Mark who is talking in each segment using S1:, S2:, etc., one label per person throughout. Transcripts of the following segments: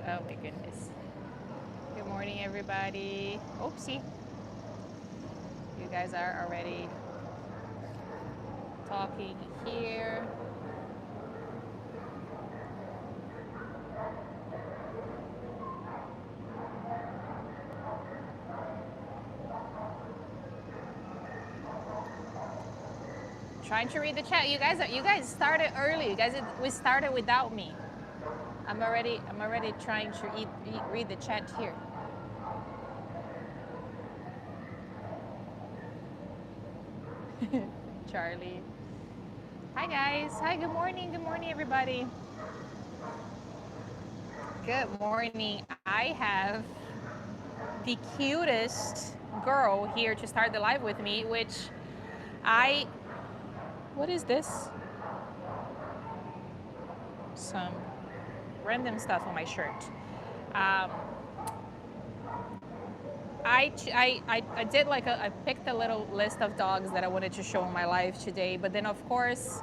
S1: Oh my goodness. Good morning, everybody. Oopsie. You guys are already talking here. Trying to read the chat. You guys started early. We started without me. I'm already trying to read the chat here. Charlie. Hi guys. Hi, good morning. Good morning, everybody. Good morning. I have the cutest girl here to start the live with me, which I what is this? Some random stuff on my shirt. Um, I did I picked a little list of dogs that I wanted to show in my live today, but then of course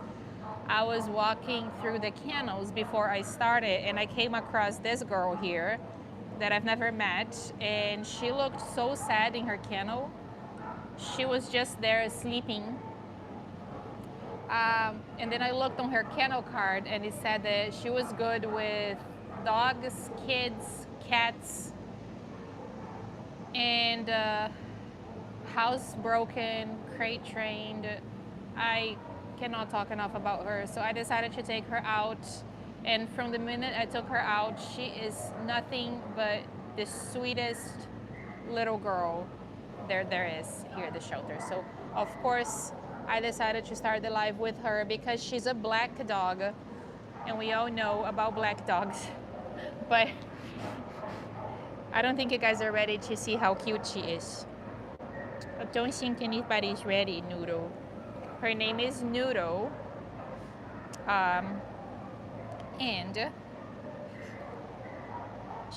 S1: I was walking through the kennels before I started and I came across this girl here that I've never met, and she looked so sad in her kennel. She was just there sleeping. And then I looked on her kennel card and it said that she was good with dogs, kids, cats, and housebroken, crate trained. I cannot talk enough about her, so I decided to take her out. And from the minute I took her out, she is nothing but the sweetest little girl there is here at the shelter. So of course I decided to start the live with her because she's a black dog, and we all know about black dogs. But I don't think you guys are ready to see how cute she is. I don't think anybody's ready, Noodle. Her name is Noodle. Um, and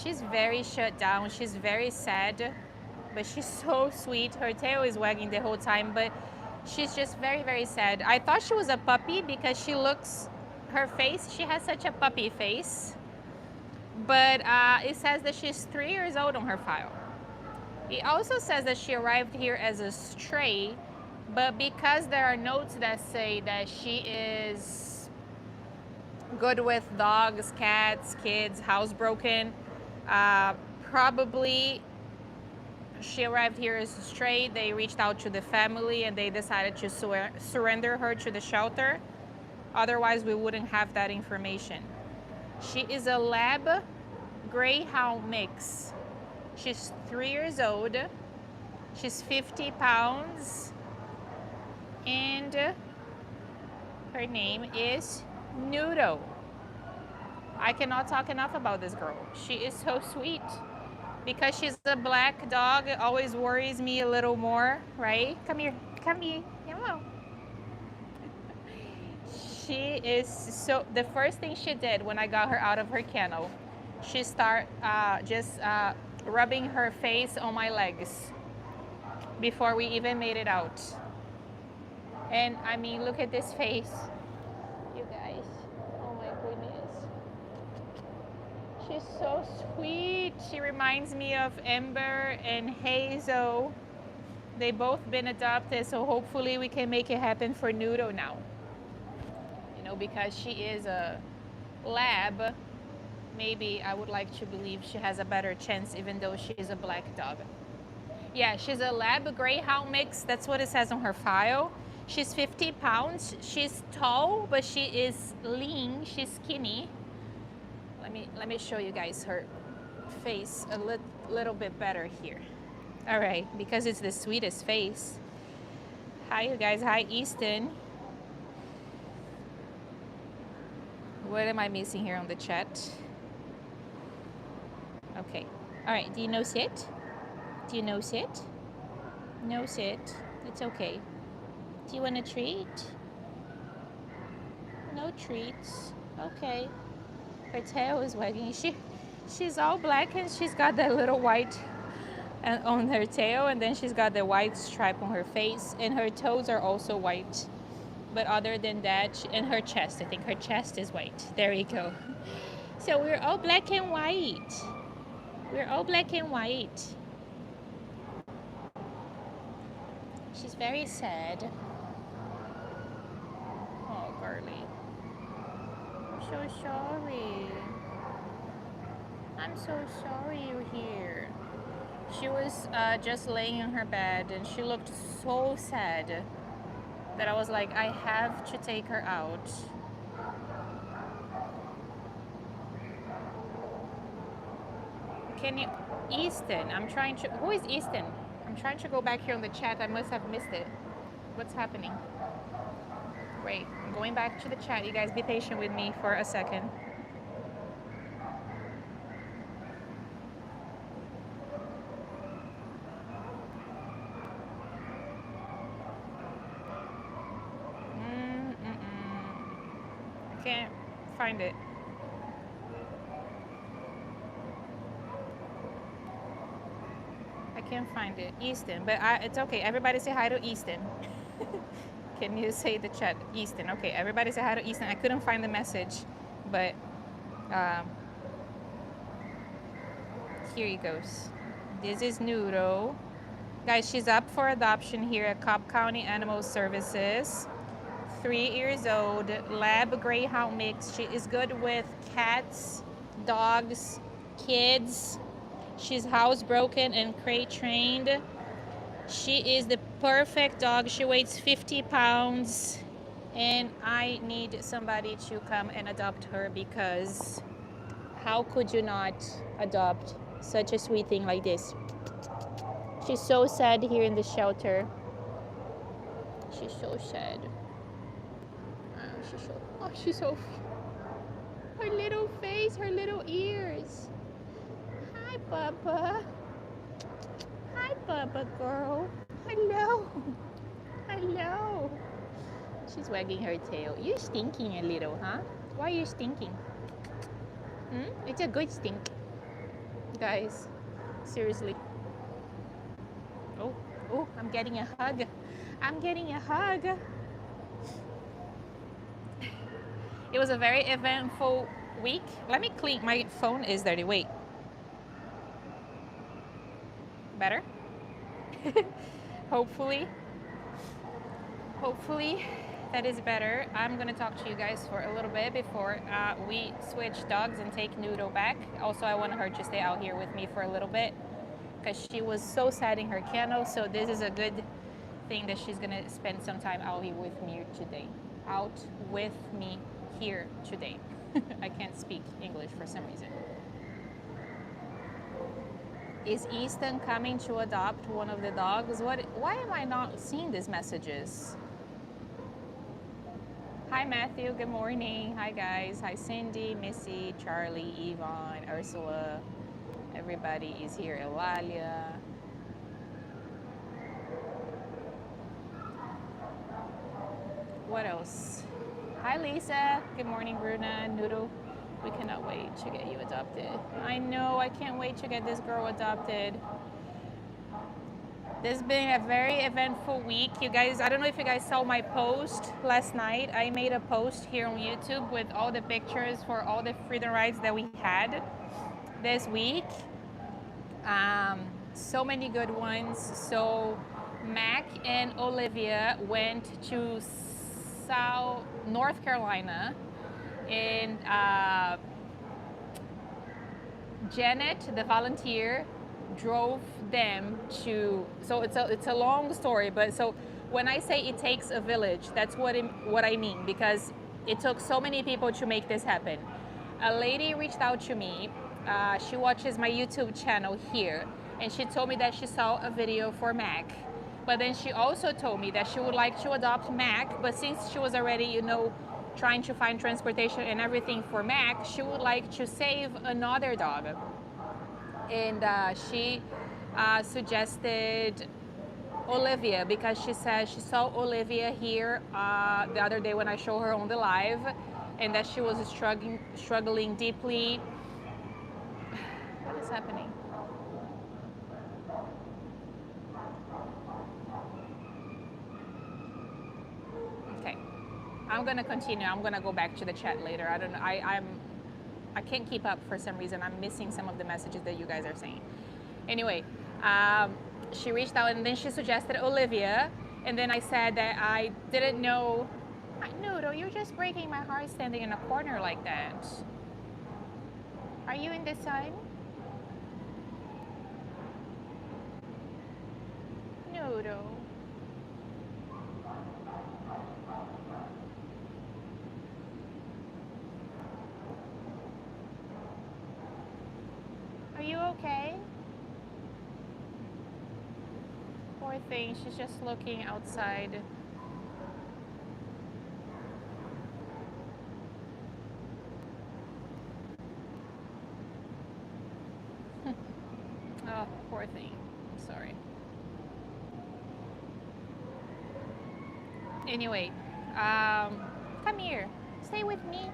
S1: she's very shut down. She's very sad, but she's so sweet. Her tail is wagging the whole time, but she's just very, very sad. I thought she was a puppy because her face, she has such a puppy face. But it says that she's 3 years old on her file. It also says that she arrived here as a stray, but because there are notes that say that she is good with dogs, cats, kids, housebroken, probably she arrived here as a stray. They reached out to the family and they decided to surrender her to the shelter. Otherwise, we wouldn't have that information. She is a lab greyhound mix. She's 3 years old. She's 50 pounds. And her name is Noodle. I cannot talk enough about this girl. She is so sweet. Because she's a black dog, it always worries me a little more, right? Come here. Come here. Hello. She is the first thing she did when I got her out of her kennel, she started just rubbing her face on my legs before we even made it out. And I mean, look at this face, you guys. Oh my goodness. She's so sweet. She reminds me of Ember and Hazel. They both been adopted, so hopefully we can make it happen for Noodle now. You know, because she is a lab, maybe I would like to believe she has a better chance even though she is a black dog. Yeah, she's a lab greyhound mix. That's what it says on her file. She's 50 pounds. She's tall, but she is lean. She's skinny. Let me show you guys her face a little bit better here. All right, because it's the sweetest face. Hi, you guys. Hi, Easton. What am I missing here on the chat? Okay. All right. Do you know sit? Do you know sit? No sit. It's okay. Do you want a treat? No treats. Okay. Her tail is wagging. She's all black and she's got that little white on her tail, and then she's got the white stripe on her face, and her toes are also white. But other than that, and her chest, I think her chest is white. There you go. So we're all black and white. We're all black and white. She's very sad. Oh, girly. I'm so sorry. I'm so sorry you're here. She was just laying in her bed and she looked so sad that I was like, I have to take her out. Can you, Easton, I'm trying to, who is Easton? I'm trying to go back here on the chat. I must have missed it. What's happening? Wait, I'm going back to the chat. You guys be patient with me for a second. I can't find it. I can't find it. Easton, but it's okay. Everybody say hi to Easton. Can you say the chat? Easton. Okay, everybody say hi to Easton. I couldn't find the message, but um, here he goes. This is Noodle. Guys, she's up for adoption here at Cobb County Animal Services. 3 years old, lab greyhound mix. She is good with cats, dogs, kids. She's housebroken and crate trained. She is the perfect dog. She weighs 50 pounds. And I need somebody to come and adopt her because how could you not adopt such a sweet thing like this? She's so sad here in the shelter. She's so sad. She's so, her little face, her little ears. Hi, Bubba. Hi, Bubba girl. Hello. Hello. She's wagging her tail. You're stinking a little, huh? Why are you stinking? It's a good stink. Guys, seriously. Oh, I'm getting a hug. I'm getting a hug. It was a very eventful week. Let me clean, my phone is dirty. Wait. Better? Hopefully that is better. I'm gonna talk to you guys for a little bit before we switch dogs and take Noodle back. Also, I want her to stay out here with me for a little bit because she was so sad in her kennel. So this is a good thing that she's gonna spend some time out here with me today. Out with me here today. I can't speak English for some reason. Is Easton coming to adopt one of the dogs? Why am I not seeing these messages? Hi Matthew, good morning. Hi guys. Hi Cindy, Missy, Charlie, Yvonne, Ursula. Everybody is here. Eulalia. What else? Hi Lisa. Good morning, Bruna. Noodle. We cannot wait to get you adopted. I know, I can't wait to get this girl adopted. This has been a very eventful week. You guys, I don't know if you guys saw my post last night. I made a post here on YouTube with all the pictures for all the freedom rides that we had this week. So many good ones. So Mac and Olivia went to North Carolina, and Janet, the volunteer, drove them to, so it's a long story, but so when I say it takes a village, that's what I mean, because it took so many people to make this happen. A lady reached out to me. She watches my YouTube channel here, and she told me that she saw a video for Mac, but then she also told me that she would like to adopt Mac, but since she was already, trying to find transportation and everything for Mac, she would like to save another dog. And she suggested Olivia, because she said she saw Olivia here the other day when I showed her on the live, and that she was struggling deeply. What is happening? Okay, I'm gonna continue. I'm gonna go back to the chat later. I don't know. I can't keep up for some reason. I'm missing some of the messages that you guys are saying. Anyway, she reached out and then she suggested Olivia. And then I said that I didn't know. Noodle, you're just breaking my heart standing in a corner like that. Are you in the sun? Noodle. Are you okay? Poor thing, she's just looking outside. Oh, poor thing. I'm sorry. Anyway, come here. Stay with me.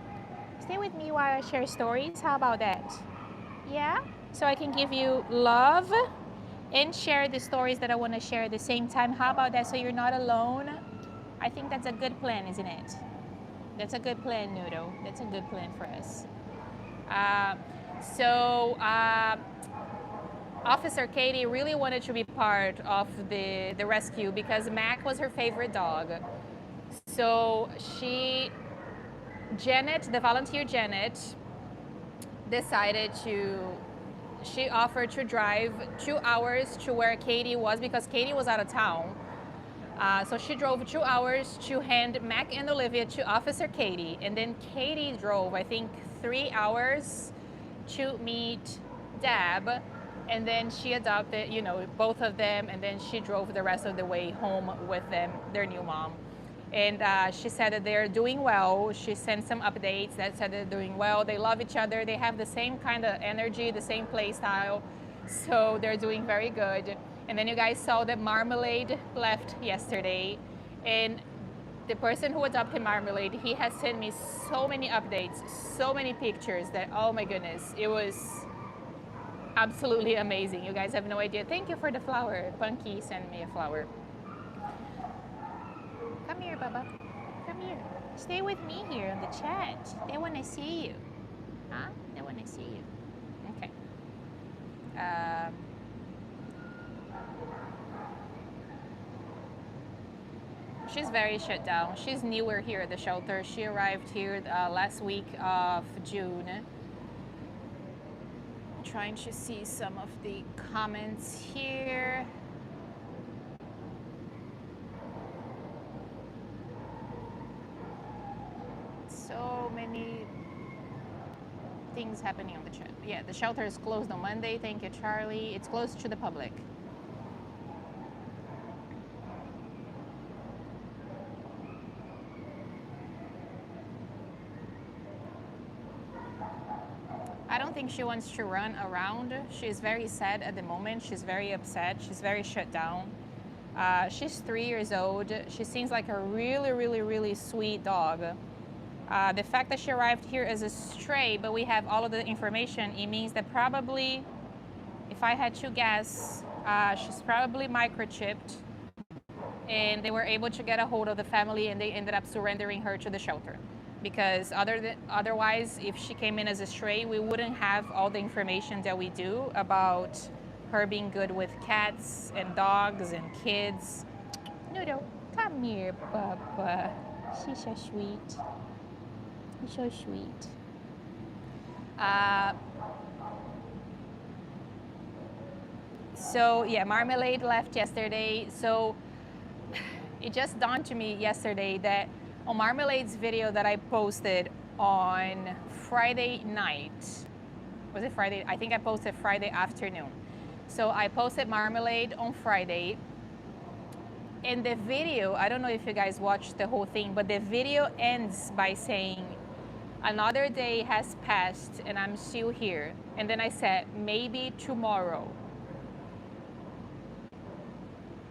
S1: Stay with me while I share stories. How about that? Yeah? So I can give you love and share the stories that I want to share at the same time. How about that? So you're not alone. I think that's a good plan, isn't it? That's a good plan, Noodle. That's a good plan for us. Uh, so, Officer Katie really wanted to be part of the rescue because Mac was her favorite dog. So Janet, the volunteer Janet, decided she offered to drive 2 hours to where Katie was because Katie was out of town. So she drove 2 hours to hand Mac and Olivia to Officer Katie. And then Katie drove, I think, 3 hours to meet Deb. And then she adopted, both of them. And then she drove the rest of the way home with them, their new mom. And she said that they're doing well. She sent some updates that said they're doing well. They love each other. They have the same kind of energy, the same play style. So they're doing very good. And then you guys saw that Marmalade left yesterday. And the person who adopted Marmalade, he has sent me so many updates, so many pictures that, oh my goodness, it was absolutely amazing. You guys have no idea. Thank you for the flower. Punky sent me a flower. Come here, Bubba. Come here. Stay with me here in the chat. They want to see you. Huh? They want to see you. Okay. She's very shut down. She's newer here at the shelter. She arrived here last week of June. Trying to see some of the comments here. So many things happening on the chat. Yeah, the shelter is closed on Monday. Thank you, Charlie. It's closed to the public. I don't think she wants to run around. She's very sad at the moment. She's very upset. She's very shut down. She's 3 years old. She seems like a really, really, really sweet dog. The fact that she arrived here as a stray, but we have all of the information, it means that probably, if I had to guess, she's probably microchipped, and they were able to get a hold of the family, and they ended up surrendering her to the shelter. Because otherwise, if she came in as a stray, we wouldn't have all the information that we do about her being good with cats and dogs and kids. Noodle, come here, Papa. She's so sweet. So sweet. So yeah, Marmalade left yesterday. So it just dawned to me yesterday that on Marmalade's video that I posted on Friday night, was it Friday? I think I posted Friday afternoon. So I posted Marmalade on Friday. And the video, I don't know if you guys watched the whole thing, but the video ends by saying, another day has passed and I'm still here. And then I said, maybe tomorrow.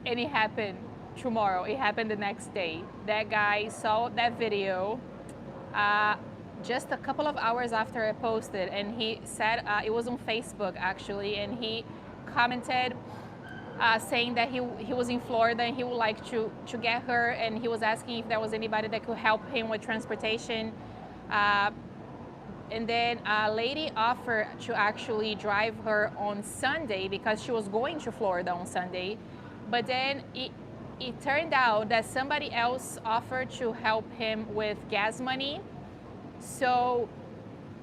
S1: And it happened tomorrow. It happened the next day. That guy saw that video just a couple of hours after I posted, and he said, it was on Facebook actually, and he commented saying that he was in Florida and he would like to get her, and he was asking if there was anybody that could help him with transportation. And then a lady offered to actually drive her on Sunday because she was going to Florida on Sunday. But then it turned out that somebody else offered to help him with gas money. So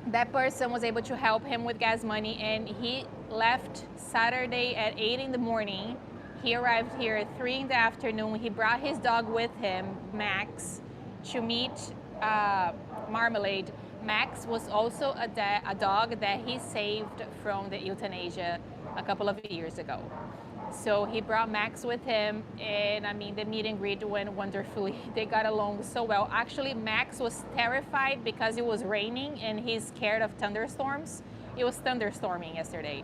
S1: that person was able to help him with gas money, and he left Saturday at 8 in the morning. He arrived here at 3 in the afternoon. He brought his dog with him, Max, to meet Marmalade. Max was also a dog that he saved from the euthanasia a couple of years ago. So he brought Max with him, and I mean, the meet and greet went wonderfully. They got along so well. Actually, Max was terrified because it was raining and he's scared of thunderstorms. It was thunderstorming yesterday.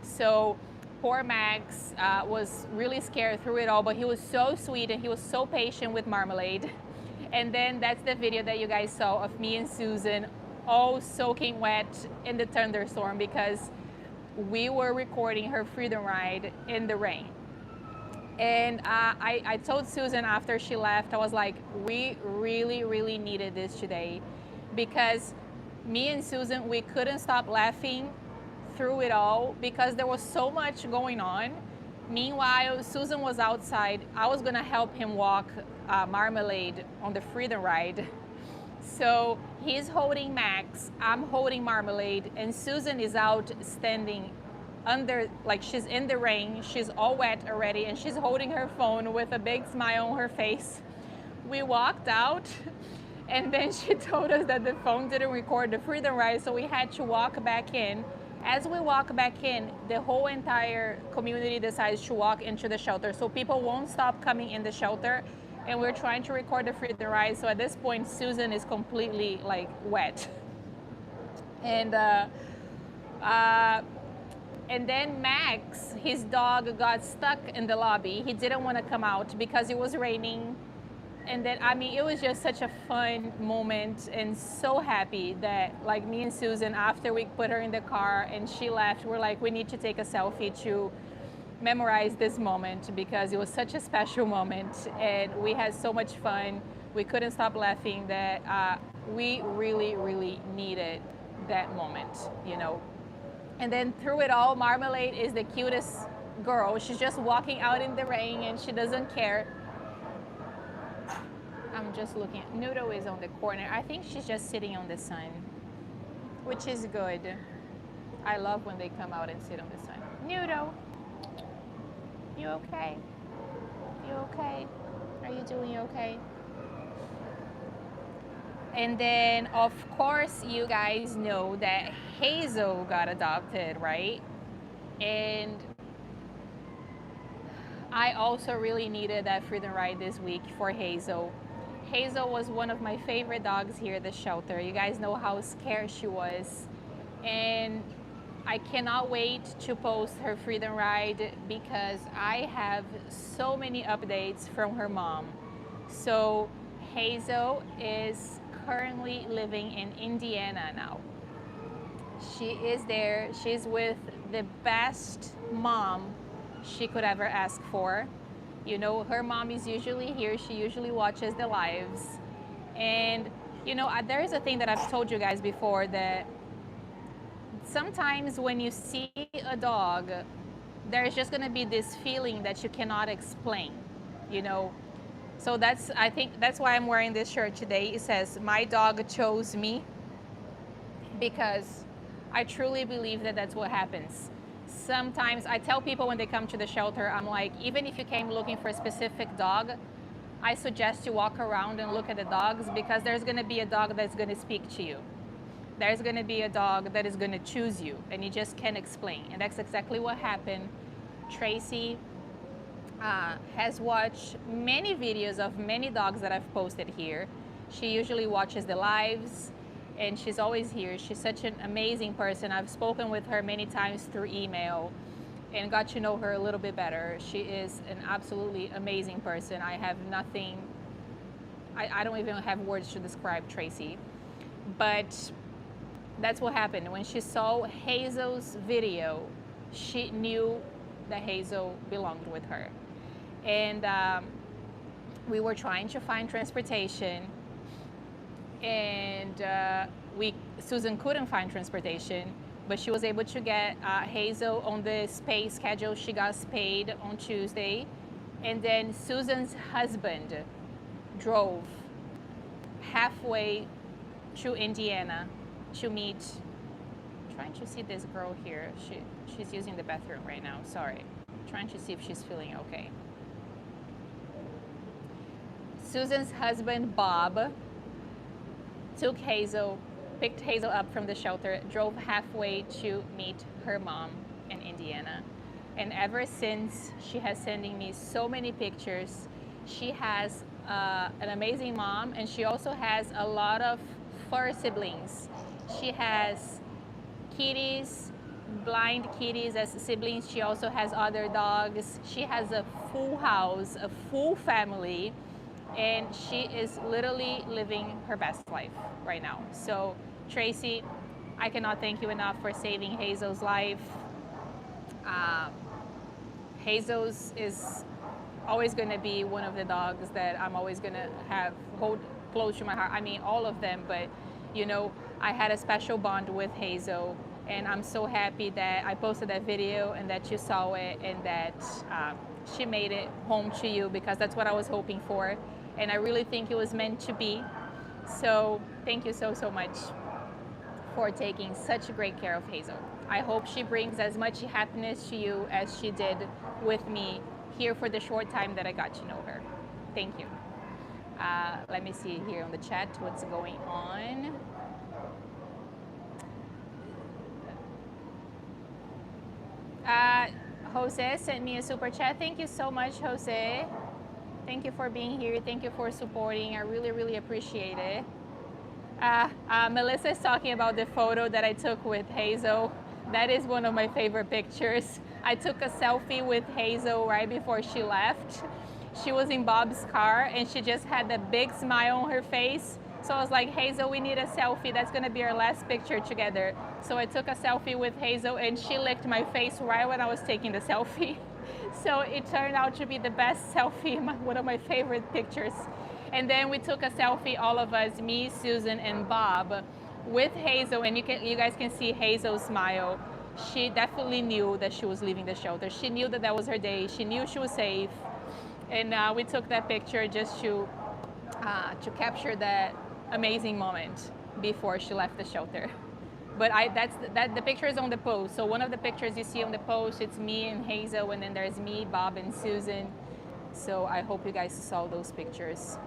S1: So poor Max was really scared through it all, but he was so sweet and he was so patient with Marmalade. And then that's the video that you guys saw of me and Susan all soaking wet in the thunderstorm because we were recording her freedom ride in the rain. And I told Susan after she left, I was like, we really, really needed this today because me and Susan, we couldn't stop laughing through it all because there was so much going on. Meanwhile, Susan was outside. I was gonna help him walk Marmalade on the freedom ride. So he's holding Max, I'm holding Marmalade, and Susan is out standing under, like she's in the rain, she's all wet already, and she's holding her phone with a big smile on her face. We walked out, and then she told us that the phone didn't record the freedom ride, so we had to walk back in. As we walk back in, the whole entire community decides to walk into the shelter, so people won't stop coming in the shelter. And we're trying to record the freedom ride. So at this point, Susan is completely like wet. And then Max, his dog, got stuck in the lobby. He didn't want to come out because it was raining. And then, I mean, it was just such a fun moment and so happy that like me and Susan, after we put her in the car and she left, we're like, we need to take a selfie to memorize this moment because it was such a special moment and we had so much fun. We couldn't stop laughing that we really, really needed that moment, you know. And then through it all, Marmalade is the cutest girl. She's just walking out in the rain and she doesn't care. I'm just looking. Noodle is on the corner. I think she's just sitting on the sun, which is good. I love when they come out and sit on the sun. Noodle. You okay? You okay? Are you doing okay? And then, of course, you guys know that Hazel got adopted, right? And I also really needed that freedom ride this week for Hazel. Hazel was one of my favorite dogs here at the shelter. You guys know how scared she was. And I cannot wait to post her freedom ride because I have so many updates from her mom. So Hazel is currently living in Indiana now. She is there. She's with the best mom she could ever ask for. You know, her mom is usually here. She usually watches the lives. And, you know, there is a thing that I've told you guys before that sometimes when you see a dog, there's just going to be this feeling that you cannot explain, you know. So I think that's why I'm wearing this shirt today. It says, "My dog chose me," because I truly believe that that's what happens. Sometimes I tell people when they come to the shelter, I'm like, even if you came looking for a specific dog, I suggest you walk around and look at the dogs because there's going to be a dog that's going to speak to you. There's going to be a dog that is going to choose you, and you just can't explain. And that's exactly what happened. Tracy has watched many videos of many dogs that I've posted here. She usually watches the lives, and she's always here. She's such an amazing person. I've spoken with her many times through email and got to know her a little bit better. She is an absolutely amazing person. I have nothing, I don't even have words to describe Tracy. But that's what happened. When she saw Hazel's video, she knew that Hazel belonged with her. And we were trying to find transportation, and Susan couldn't find transportation, but she was able to get Hazel on the spay schedule. She got spayed on Tuesday, and then Susan's husband drove halfway to Indiana to meet. I'm trying to see this girl here. She's using the bathroom right now. Sorry, I'm trying to see if she's feeling okay. Susan's husband Bob took Hazel, picked Hazel up from the shelter, drove halfway to meet her mom in Indiana. And ever since, she has sending me so many pictures. She has an amazing mom, and she also has a lot of fur siblings. She has kitties, blind kitties as siblings. She also has other dogs. She has a full house, a full family, and she is literally living her best life right now. So, Tracy, I cannot thank you enough for saving Hazel's life. Hazel's is always going to be one of the dogs that I'm always going to hold close to my heart. I mean, all of them, but I had a special bond with Hazel, and I'm so happy that I posted that video and that you saw it, and that she made it home to you, because that's what I was hoping for, and I really think it was meant to be. So thank you so much for taking such great care of Hazel. I hope she brings as much happiness to you as she did with me here for the short time that I got to know her. Thank you. Let me see here on the chat what's going on. Jose sent me a super chat. Thank you so much, Jose. Thank you for being here. Thank you for supporting. I really appreciate it. Melissa is talking about the photo that I took with Hazel. That is one of my favorite pictures. I took a selfie with Hazel right before she left. She was in Bob's car, and she just had a big smile on her face. So I was like, Hazel, we need a selfie. That's going to be our last picture together. So I took a selfie with Hazel, and she licked my face right when I was taking the selfie. So it turned out to be the best selfie, one of my favorite pictures. And then we took a selfie, all of us, me, Susan, and Bob, with Hazel. And you guys can see Hazel's smile. She definitely knew that she was leaving the shelter. She knew that was her day. She knew she was safe. And we took that picture just to capture that amazing moment before she left the shelter. But the picture is on the post. So one of the pictures you see on the post, it's me and Hazel, and then there's me, Bob, and Susan. So I hope you guys saw those pictures.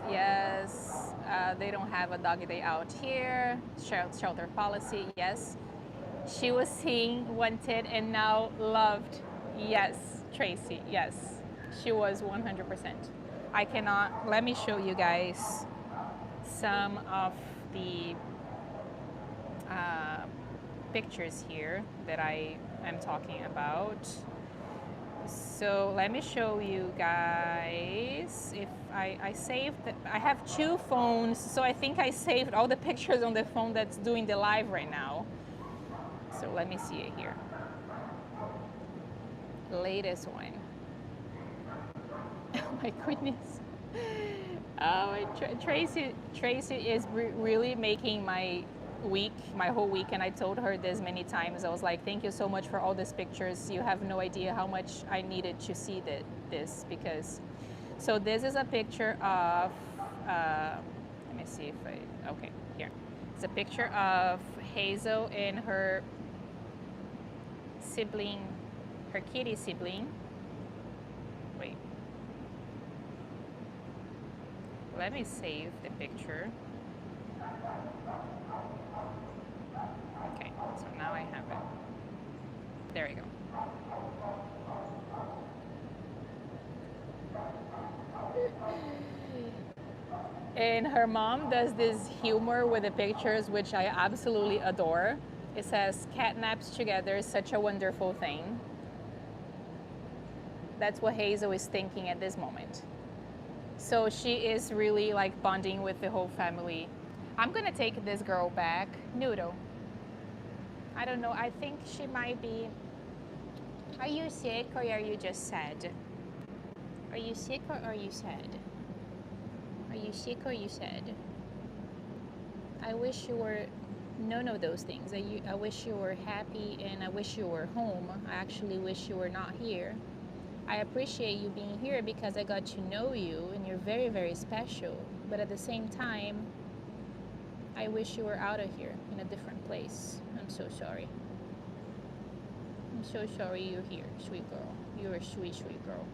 S1: Yes, they don't have a doggy day out here. Shelter policy, yes. She was seen, wanted, and now loved. Yes, Tracy, yes. She was 100%. I cannot, let me show you guys some of the pictures here that I am talking about. So let me show you guys. If I saved, I have two phones, so I think I saved all the pictures on the phone that's doing the live right now. So let me see it here. Latest one. Oh my goodness. Oh, Tracy is really making my week, my whole week, and I told her this many times. I was like, thank you so much for all these pictures. You have no idea how much I needed to see this, because, so this is a picture of, let me see if okay, here. It's a picture of Hazel and her sibling, her kitty sibling. Wait. Let me save the picture. Okay, so now I have it. There we go. And her mom does this humor with the pictures, which I absolutely adore. It says, "Catnaps together is such a wonderful thing." That's what Hazel is thinking at this moment. So she is really like bonding with the whole family. I'm gonna take this girl back. Noodle. I don't know, I think she might be Are you sick or are you just sad? Are you sick or are you sad? Are you sick or are you sad? I wish you were none of those things. I wish you were happy and I wish you were home. I actually wish you were not here. I appreciate you being here because I got to know you and you're very, very special. But at the same time, I wish you were out of here in a different place. I'm so sorry. I'm so sorry you're here, sweet girl. You're a sweet, sweet girl.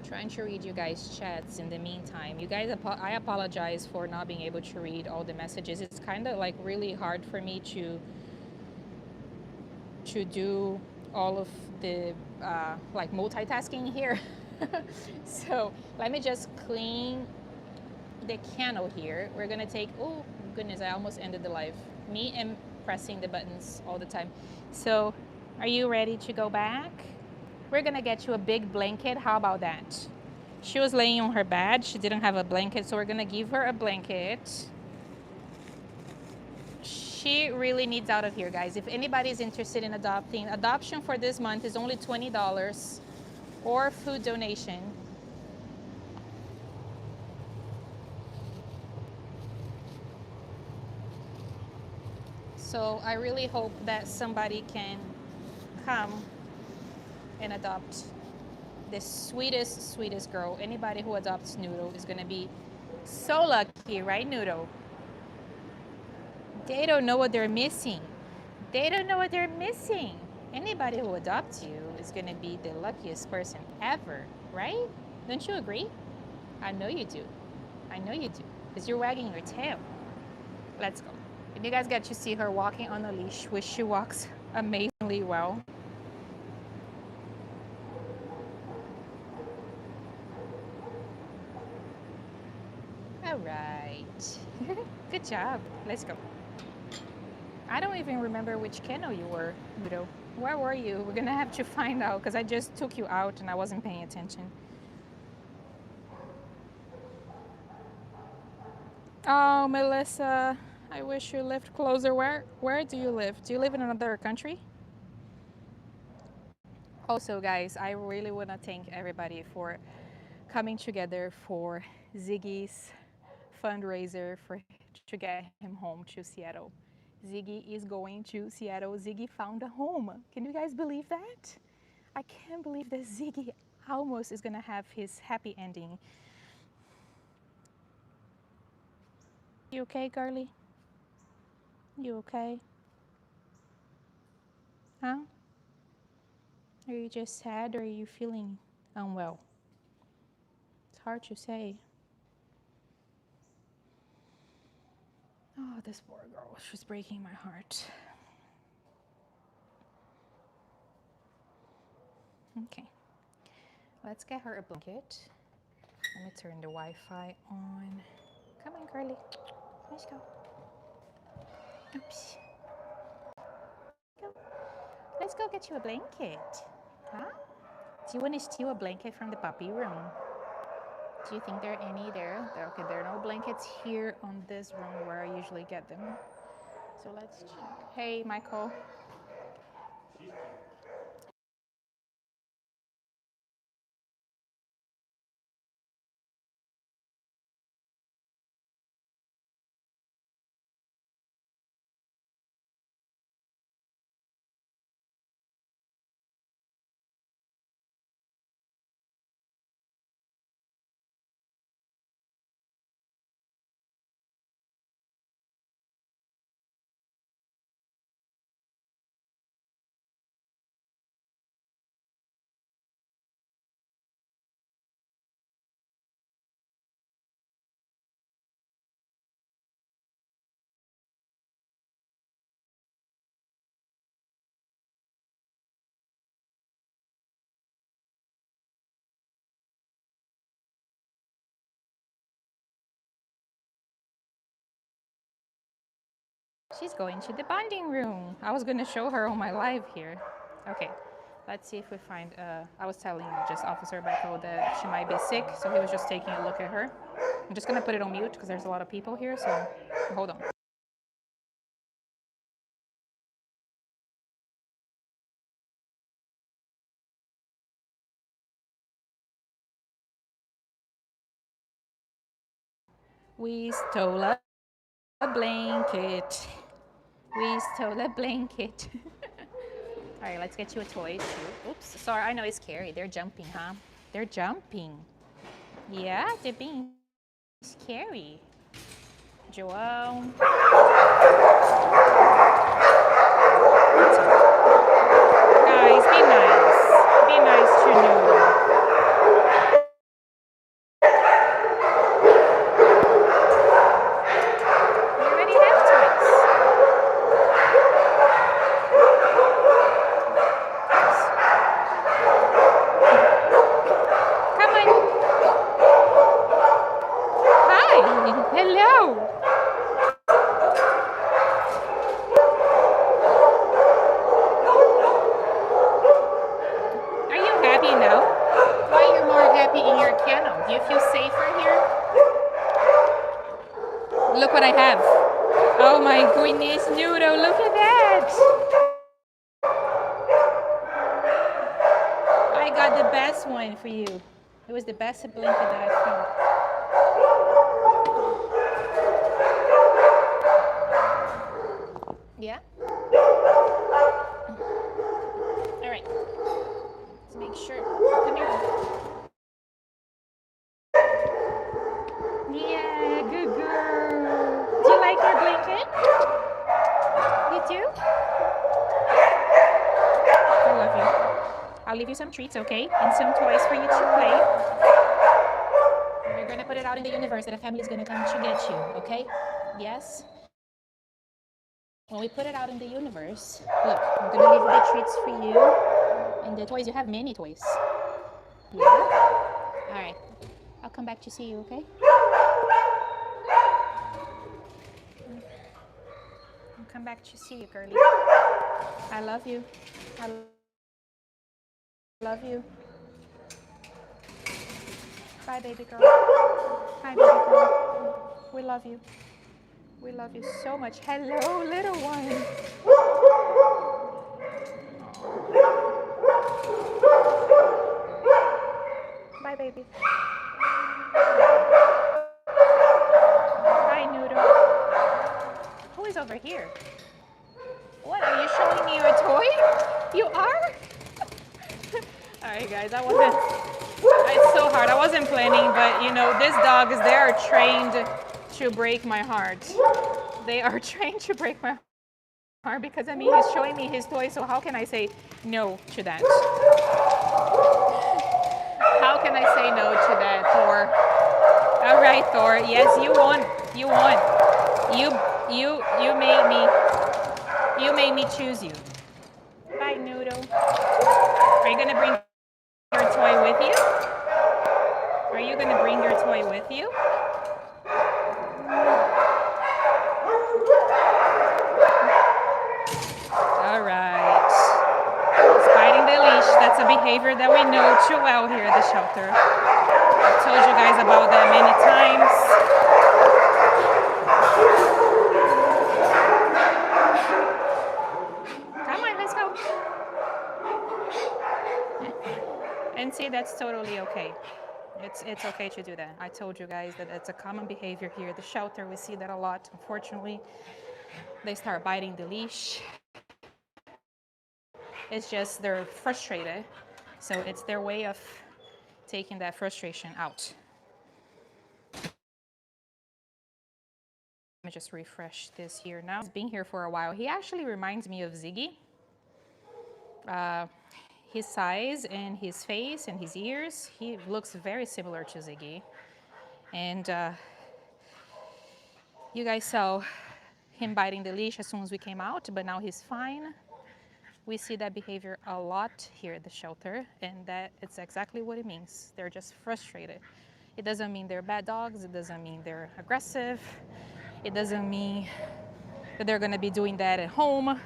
S1: Trying to read you guys' chats in the meantime. You guys, I apologize for not being able to read all the messages. It's kind of like really hard for me to do all of the like multitasking here. So let me just clean the candle here. We're gonna take, oh goodness, I almost ended the live. Me and pressing the buttons all the time. So are you ready to go back? We're gonna get you a big blanket. How about that? She was laying on her bed. She didn't have a blanket, so we're gonna give her a blanket. She really needs out of here, guys. If anybody's interested in adopting, adoption for this month is only $20 or food donation. So I really hope that somebody can come and adopt the sweetest, sweetest girl. Anybody who adopts Noodle is gonna be so lucky, right, Noodle? They don't know what they're missing. They don't know what they're missing. Anybody who adopts you is gonna be the luckiest person ever, right? Don't you agree? I know you do. I know you do, because you're wagging your tail. Let's go. And you guys get to see her walking on a leash, which she walks amazingly well. All right. Good job. Let's go. I don't even remember which kennel you were, Ludo. Where were you? We're gonna have to find out because I just took you out and I wasn't paying attention. Oh, Melissa, I wish you lived closer. Where do you live? Do you live in another country? Also, guys, I really want to thank everybody for coming together for Ziggy's fundraiser to get him home to Seattle. Ziggy is going to Seattle. Ziggy found a home. Can you guys believe that? I can't believe that Ziggy almost is gonna have his happy ending. You okay, Carly? You okay? Huh? Are you just sad or are you feeling unwell? It's hard to say. Oh, this poor girl. She's breaking my heart. Okay. Let's get her a blanket. Let me turn the Wi-Fi on. Come on, Carly. Let's go. Oops. Go. Let's go get you a blanket. Huh? Do you want to steal a blanket from the puppy room? Do you think there are any there? Okay, there are no blankets here on this room where I usually get them. So let's check. Hey, Michael. She's going to the bonding room. I was going to show her on my live here. Okay, let's see if we find, I was telling just Officer Beto that she might be sick, so he was just taking a look at her. I'm just going to put it on mute because there's a lot of people here, so hold on. We stole a blanket. We stole a blanket. All right, let's get you a toy too. Oops, sorry, I know it's scary. They're jumping, huh? They're jumping. Yeah, they're being scary. Joel. Guys, be nice. Be nice to Noodle. We already have toys. Come on. Hi. Hello. Are you happy now? Why are you more happy in your kennel? Do you feel safer here? Look what I have. Oh my goodness, Noodle, look at that. I got the best one for you. It was the best blanket that I found. Yeah? All right. Let's make sure. Come here. Yeah, good girl. Do you like your blanket? You do? I love you. I'll leave you some treats, okay? And some toys for you to play. We're gonna put it out in the universe that a family is gonna come to get you, okay? Yes? When we put it out in the universe, look, I'm gonna leave the treats for you. And the toys, you have many toys. Yeah? All right. I'll come back to see you, okay? I'll come back to see you, girlie. I love you. I love you. Bye, baby girl. Hi, baby girl. We love you. We love you so much. Hello, little one. Bye, baby. Hi, Noodle. Who is over here? What, are you showing me your toy? You are? All right, guys, it's so hard. I wasn't planning, but you know, these dogs, they are trained to break my heart. They are trained to break my heart because, I mean, he's showing me his toy, so how can I say no to that? How can I say no to that, Thor? All right, Thor. Yes, you won. You won. You made me choose you. Bye, Noodle. Are you gonna bring your toy with you? Are you gonna bring your toy with you? All right. It's biting the leash. That's a behavior that we know too well here at the shelter. I've told you guys about that many times. Come on, let's go. And see, that's totally okay. It's okay to do that. I told you guys that it's a common behavior here at the shelter. We see that a lot, unfortunately. They start biting the leash. It's just they're frustrated. So it's their way of taking that frustration out. Let me just refresh this here now. He's been here for a while. He actually reminds me of Ziggy. His size and his face and his ears, he looks very similar to Ziggy. And you guys saw him biting the leash as soon as we came out, but now he's fine. We see that behavior a lot here at the shelter, and that it's exactly what it means. They're just frustrated. It doesn't mean they're bad dogs. It doesn't mean they're aggressive. It doesn't mean that they're gonna be doing that at home.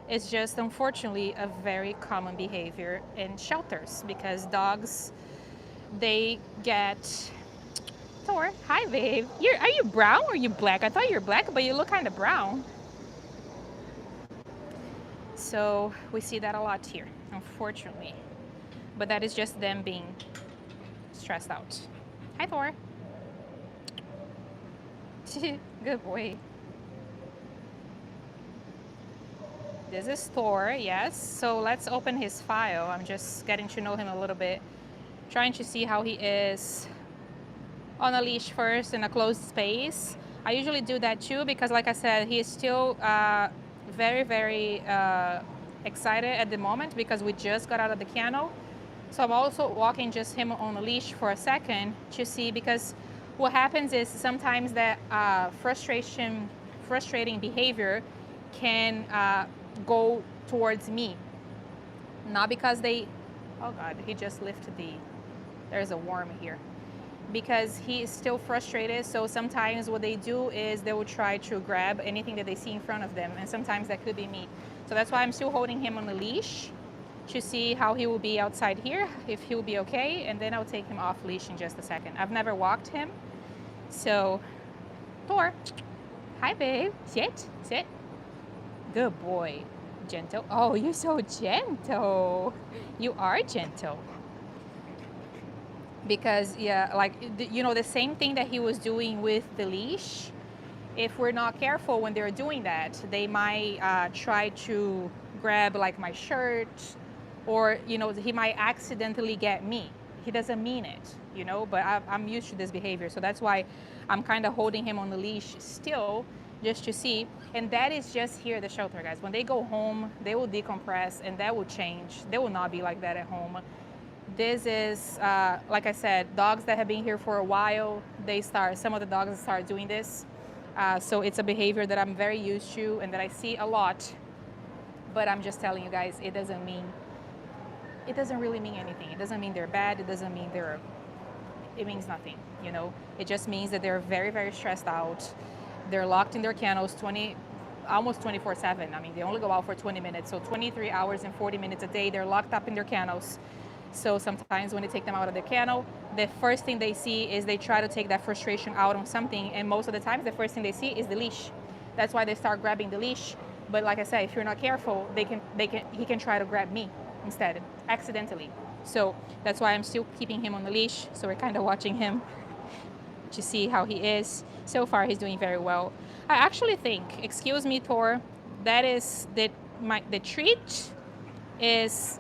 S1: It's just, unfortunately, a very common behavior in shelters because dogs, they get... Thor, hi, babe. Are you brown or are you black? I thought you were black, but you look kind of brown. So we see that a lot here, unfortunately. But that is just them being stressed out. Hi, Thor. Good boy. This is Thor, yes. So let's open his file. I'm just getting to know him a little bit, trying to see how he is on a leash first in a closed space. I usually do that too because, like I said, he is still very, very excited at the moment because we just got out of the kennel. So I'm also walking just him on a leash for a second to see, because what happens is sometimes that frustrating behavior can go towards me. Not because they, oh God, he just lifted there's a worm here. Because he is still frustrated, so sometimes what they do is they will try to grab anything that they see in front of them, and sometimes that could be me. So that's why I'm still holding him on the leash to see how he will be outside here, if he will be okay, and then I'll take him off leash in just a second. I've never walked him, so Thor, hi babe, sit. Good boy, gentle. Oh, you're so gentle. You are gentle. Because yeah, like the same thing that he was doing with the leash, if we're not careful when they're doing that, they might try to grab like my shirt, or he might accidentally get me. He doesn't mean it, but I'm used to this behavior, so that's why I'm kind of holding him on the leash still, just to see. And that is just here at the shelter, guys. When they go home, they will decompress, and that will change. They will not be like that at home. This is, like I said, dogs that have been here for a while, some of the dogs start doing this. So it's a behavior that I'm very used to and that I see a lot. But I'm just telling you guys, it doesn't really mean anything. It doesn't mean they're bad. It doesn't mean it means nothing, It just means that they're very, very stressed out. They're locked in their kennels almost 24/7. I mean, they only go out for 20 minutes. So 23 hours and 40 minutes a day, they're locked up in their kennels. So sometimes when they take them out of the kennel, the first thing they see is they try to take that frustration out on something. And most of the times, the first thing they see is the leash. That's why they start grabbing the leash. But like I said, if you're not careful, he can try to grab me instead, accidentally. So that's why I'm still keeping him on the leash. So we're kind of watching him to see how he is. So far, he's doing very well. I actually think, excuse me, Thor, that is the treat is,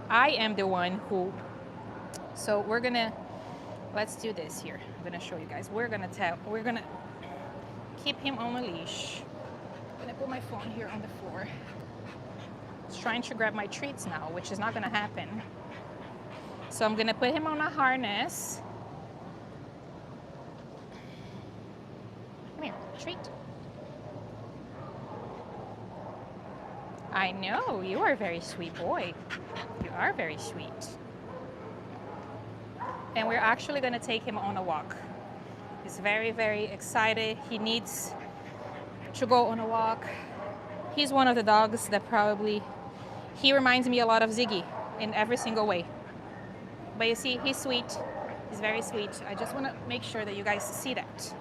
S1: I am the one who, so let's do this here. I'm gonna show you guys. We're gonna keep him on a leash. I'm gonna put my phone here on the floor. He's trying to grab my treats now, which is not gonna happen. So I'm gonna put him on a harness. Come here, treat. I know, you are a very sweet boy. You are very sweet. And we're actually gonna take him on a walk. He's very, very excited. He needs to go on a walk. He's one of the dogs that he reminds me a lot of Ziggy in every single way. But you see, he's sweet. He's very sweet. I just wanna make sure that you guys see that.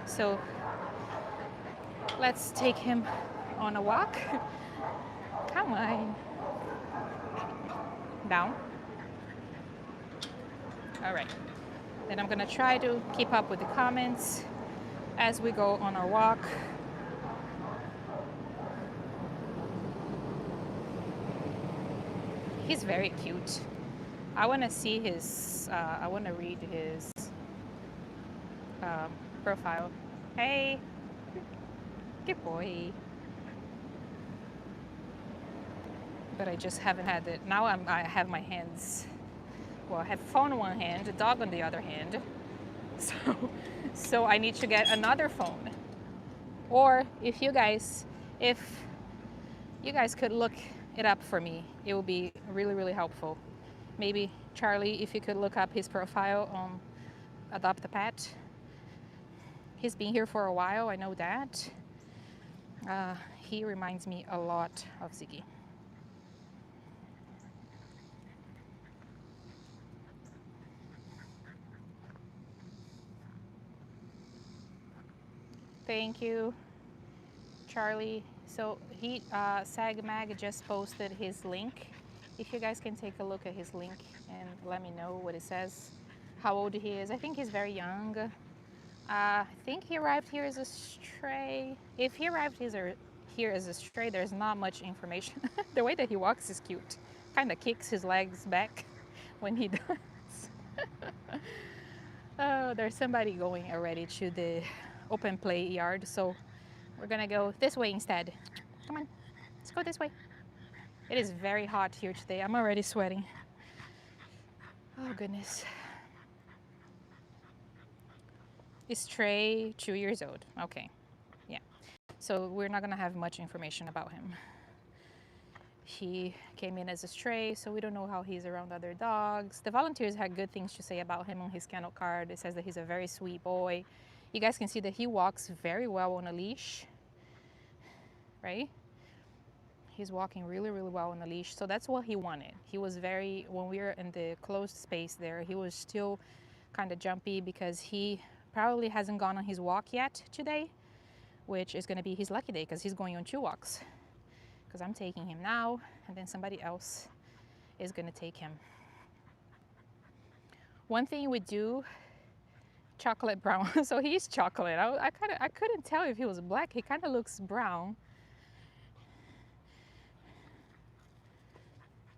S1: So let's take him on a walk. Come on. Down. All right. Then I'm gonna try to keep up with the comments as we go on our walk. He's very cute. I wanna see I wanna read his profile. Hey, good boy. But I just haven't had it. Now I have my hands. Well, I have phone in one hand, a dog on the other hand. So I need to get another phone. Or if you guys could look it up for me, it would be really, really helpful. Maybe Charlie, if you could look up his profile on Adopt a Pet. He's been here for a while, I know that. He reminds me a lot of Ziggy. Thank you, Charlie. So Sag Mag just posted his link. If you guys can take a look at his link and let me know what it says, how old he is. I think he's very young. I think he arrived here as a stray. If he arrived here as a stray, there's not much information. The way that he walks is cute. Kind of kicks his legs back when he does. Oh, there's somebody going already to the open play yard, so we're gonna go this way instead. Come on, let's go this way. It is very hot here today. I'm already sweating. Oh goodness. Is Trey 2 years old? Okay, yeah. So we're not gonna have much information about him. He came in as a stray, so we don't know how he's around other dogs. The volunteers had good things to say about him on his kennel card. It says that he's a very sweet boy. You guys can see that he walks very well on a leash, right? He's walking really, really well on a leash. So that's what he wanted. He was very, when we were in the closed space there, he was still kind of jumpy because he probably hasn't gone on his walk yet today, which is going to be his lucky day because he's going on 2 walks. Because I'm taking him now, and then somebody else is going to take him. One thing we do, chocolate brown. So he's chocolate. I couldn't tell if he was black. He kind of looks brown.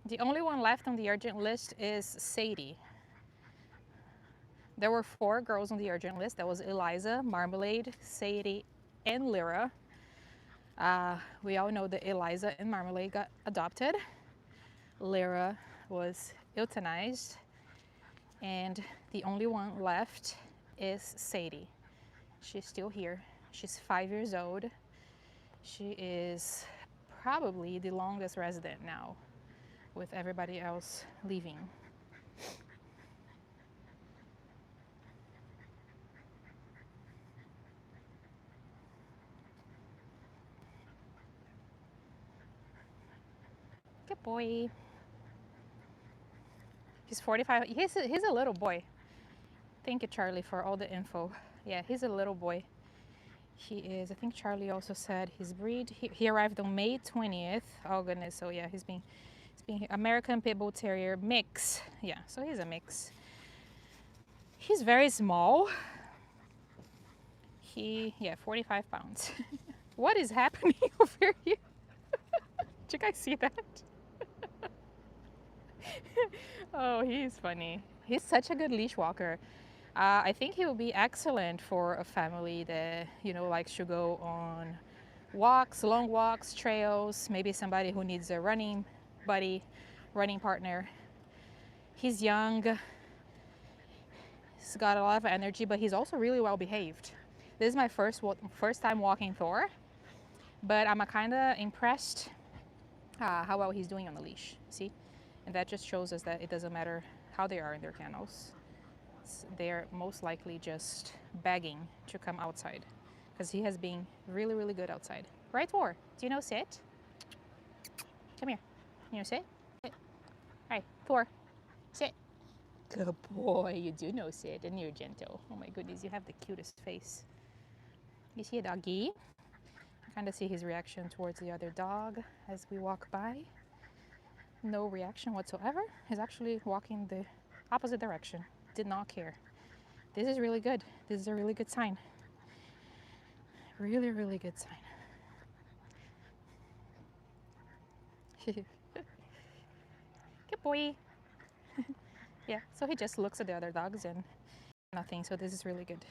S1: The only one left on the urgent list is Sadie. There were 4 girls on the urgent list. That was Eliza, Marmalade, Sadie, and Lyra. We all know that Eliza and Marmalade got adopted. Lyra was euthanized. And the only one left is Sadie. She's still here. She's 5 years old. She is probably the longest resident now, with everybody else leaving. Good boy. He's 45. He's a little boy. Thank you, Charlie, for all the info. Yeah, he's a little boy. He is, I think Charlie also said his breed. He arrived on May 20th. Oh goodness, so yeah, he's being American Pit Bull Terrier mix. Yeah, so he's a mix. He's very small. Yeah, 45 pounds. What is happening over here? Did you guys see that? Oh, he's funny. He's such a good leash walker. I think he will be excellent for a family that, likes to go on walks, long walks, trails, maybe somebody who needs a running buddy, running partner. He's young. He's got a lot of energy, but he's also really well behaved. This is my first time walking Thor, but I'm kind of impressed how well he's doing on the leash. See? And that just shows us that it doesn't matter how they are in their kennels. They're most likely just begging to come outside because he has been really, really good outside. Right, Thor? Do you know sit? Come here. You know sit? Sit. All right, Thor, sit. Good boy. You do know sit, and you're gentle. Oh my goodness, you have the cutest face. You see a doggy? I kind of see his reaction towards the other dog as we walk by. No reaction whatsoever. He's actually walking the opposite direction. Did not care. This is really good. This is a really good sign. Really, really good sign. Good boy. Yeah, so he just looks at the other dogs and nothing, so this is really good.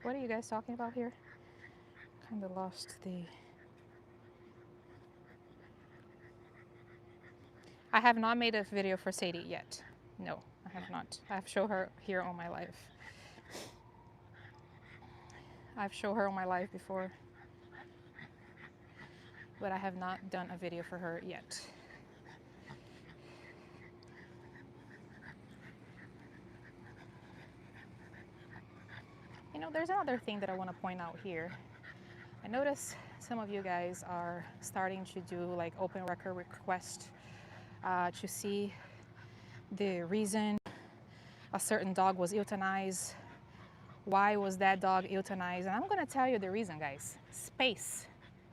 S1: What are you guys talking about here? Kind of lost the... I have not made a video for Sadie yet. No, I have not. I've shown her here on my live. I've shown her on my live before, but I have not done a video for her yet. There's another thing that I want to point out here. I notice some of you guys are starting to do like open record request to see the reason a certain dog was euthanized. Why was that dog euthanized? And I'm going to tell you the reason, guys. Space.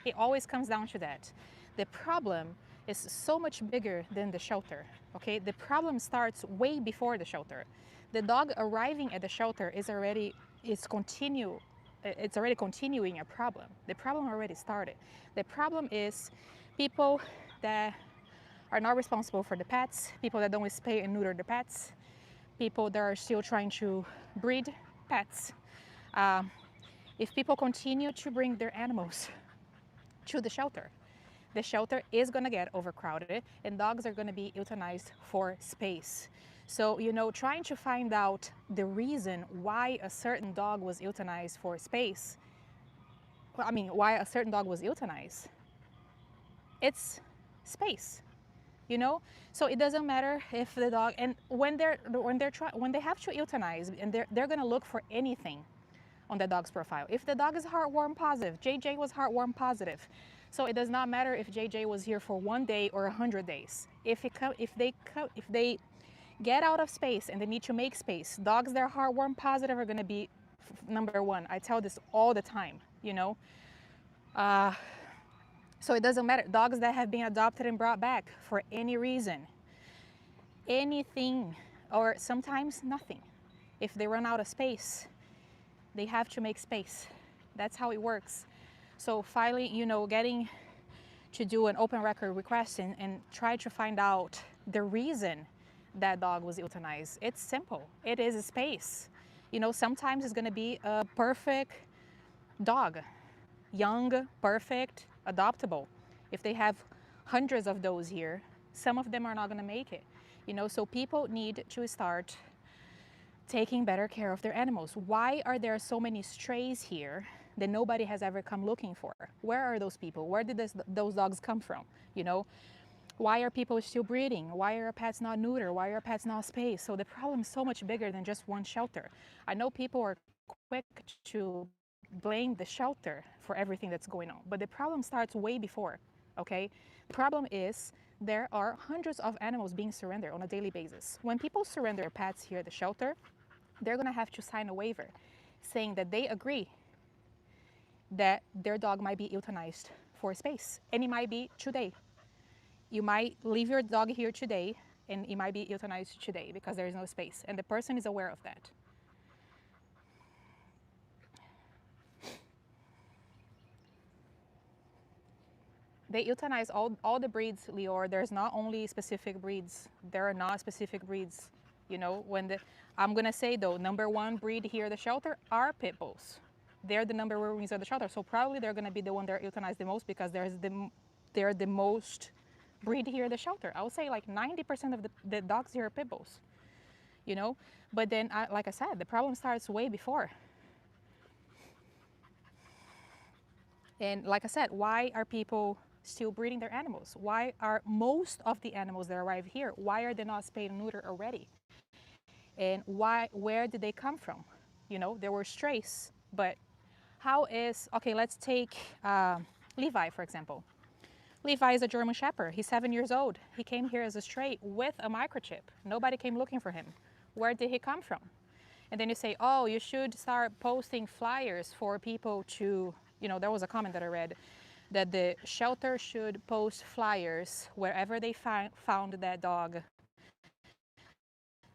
S1: It always comes down to that. The problem is so much bigger than the shelter. Okay, the problem starts way before the shelter. The dog arriving at the shelter is already it's already continuing a problem. The problem already started. The problem is people that are not responsible for the pets, people that don't spay and neuter the pets, people that are still trying to breed pets. If people continue to bring their animals to the shelter is going to get overcrowded and dogs are going to be euthanized for space. So, you know, trying to find out the reason why a certain dog was euthanized for space, I mean, why a certain dog was euthanized, it's space, you know. So it doesn't matter if the dog, and when they have to euthanize, and they're going to look for anything on the dog's profile. If the dog is heartworm positive, JJ was heartworm positive. So it does not matter if JJ was here for 1 day or 100 days. If they get out of space and they need to make space, dogs that are heartworm positive are going to be number one. I tell this all the time, you know. So it doesn't matter. Dogs that have been adopted and brought back for any reason, anything, or sometimes nothing. If they run out of space, they have to make space. That's how it works. So finally, you know, getting to do an open record request and try to find out the reason that dog was euthanized. It's simple. It is a space. You know, sometimes it's going to be a perfect dog, young, perfect, adoptable. If they have hundreds of those here, some of them are not going to make it. You know, so people need to start taking better care of their animals. Why are there so many strays here that nobody has ever come looking for? Where are those people? Where did those dogs come from? You know, why are people still breeding? Why are pets not neuter? Why are pets not spayed? So the problem is so much bigger than just one shelter. I know people are quick to blame the shelter for everything that's going on, but the problem starts way before, okay? The problem is there are hundreds of animals being surrendered on a daily basis. When people surrender pets here at the shelter, they're going to have to sign a waiver saying that they agree that their dog might be euthanized for space. And it might be today. You might leave your dog here today and it might be euthanized today because there is no space. And the person is aware of that. They euthanize all the breeds, Lior. There's not only specific breeds. There are not specific breeds. You know, I'm going to say though, number one breed here at the shelter are pit bulls. They're the number one breeds at the shelter. So probably they're going to be the one that are euthanized the most because they're the most breed here at the shelter. I would say like 90% of the dogs here are pit bulls, you know. But then, like I said, the problem starts way before. And like I said, why are people still breeding their animals? Why are most of the animals that arrive here, why are they not spayed and neutered already? And where did they come from? You know, there were strays, but okay, let's take Levi, for example. Levi is a German Shepherd. He's 7 years old. He came here as a stray with a microchip. Nobody came looking for him. Where did he come from? And then you say, oh, you should start posting flyers for people to, you know, there was a comment that I read that the shelter should post flyers wherever they found that dog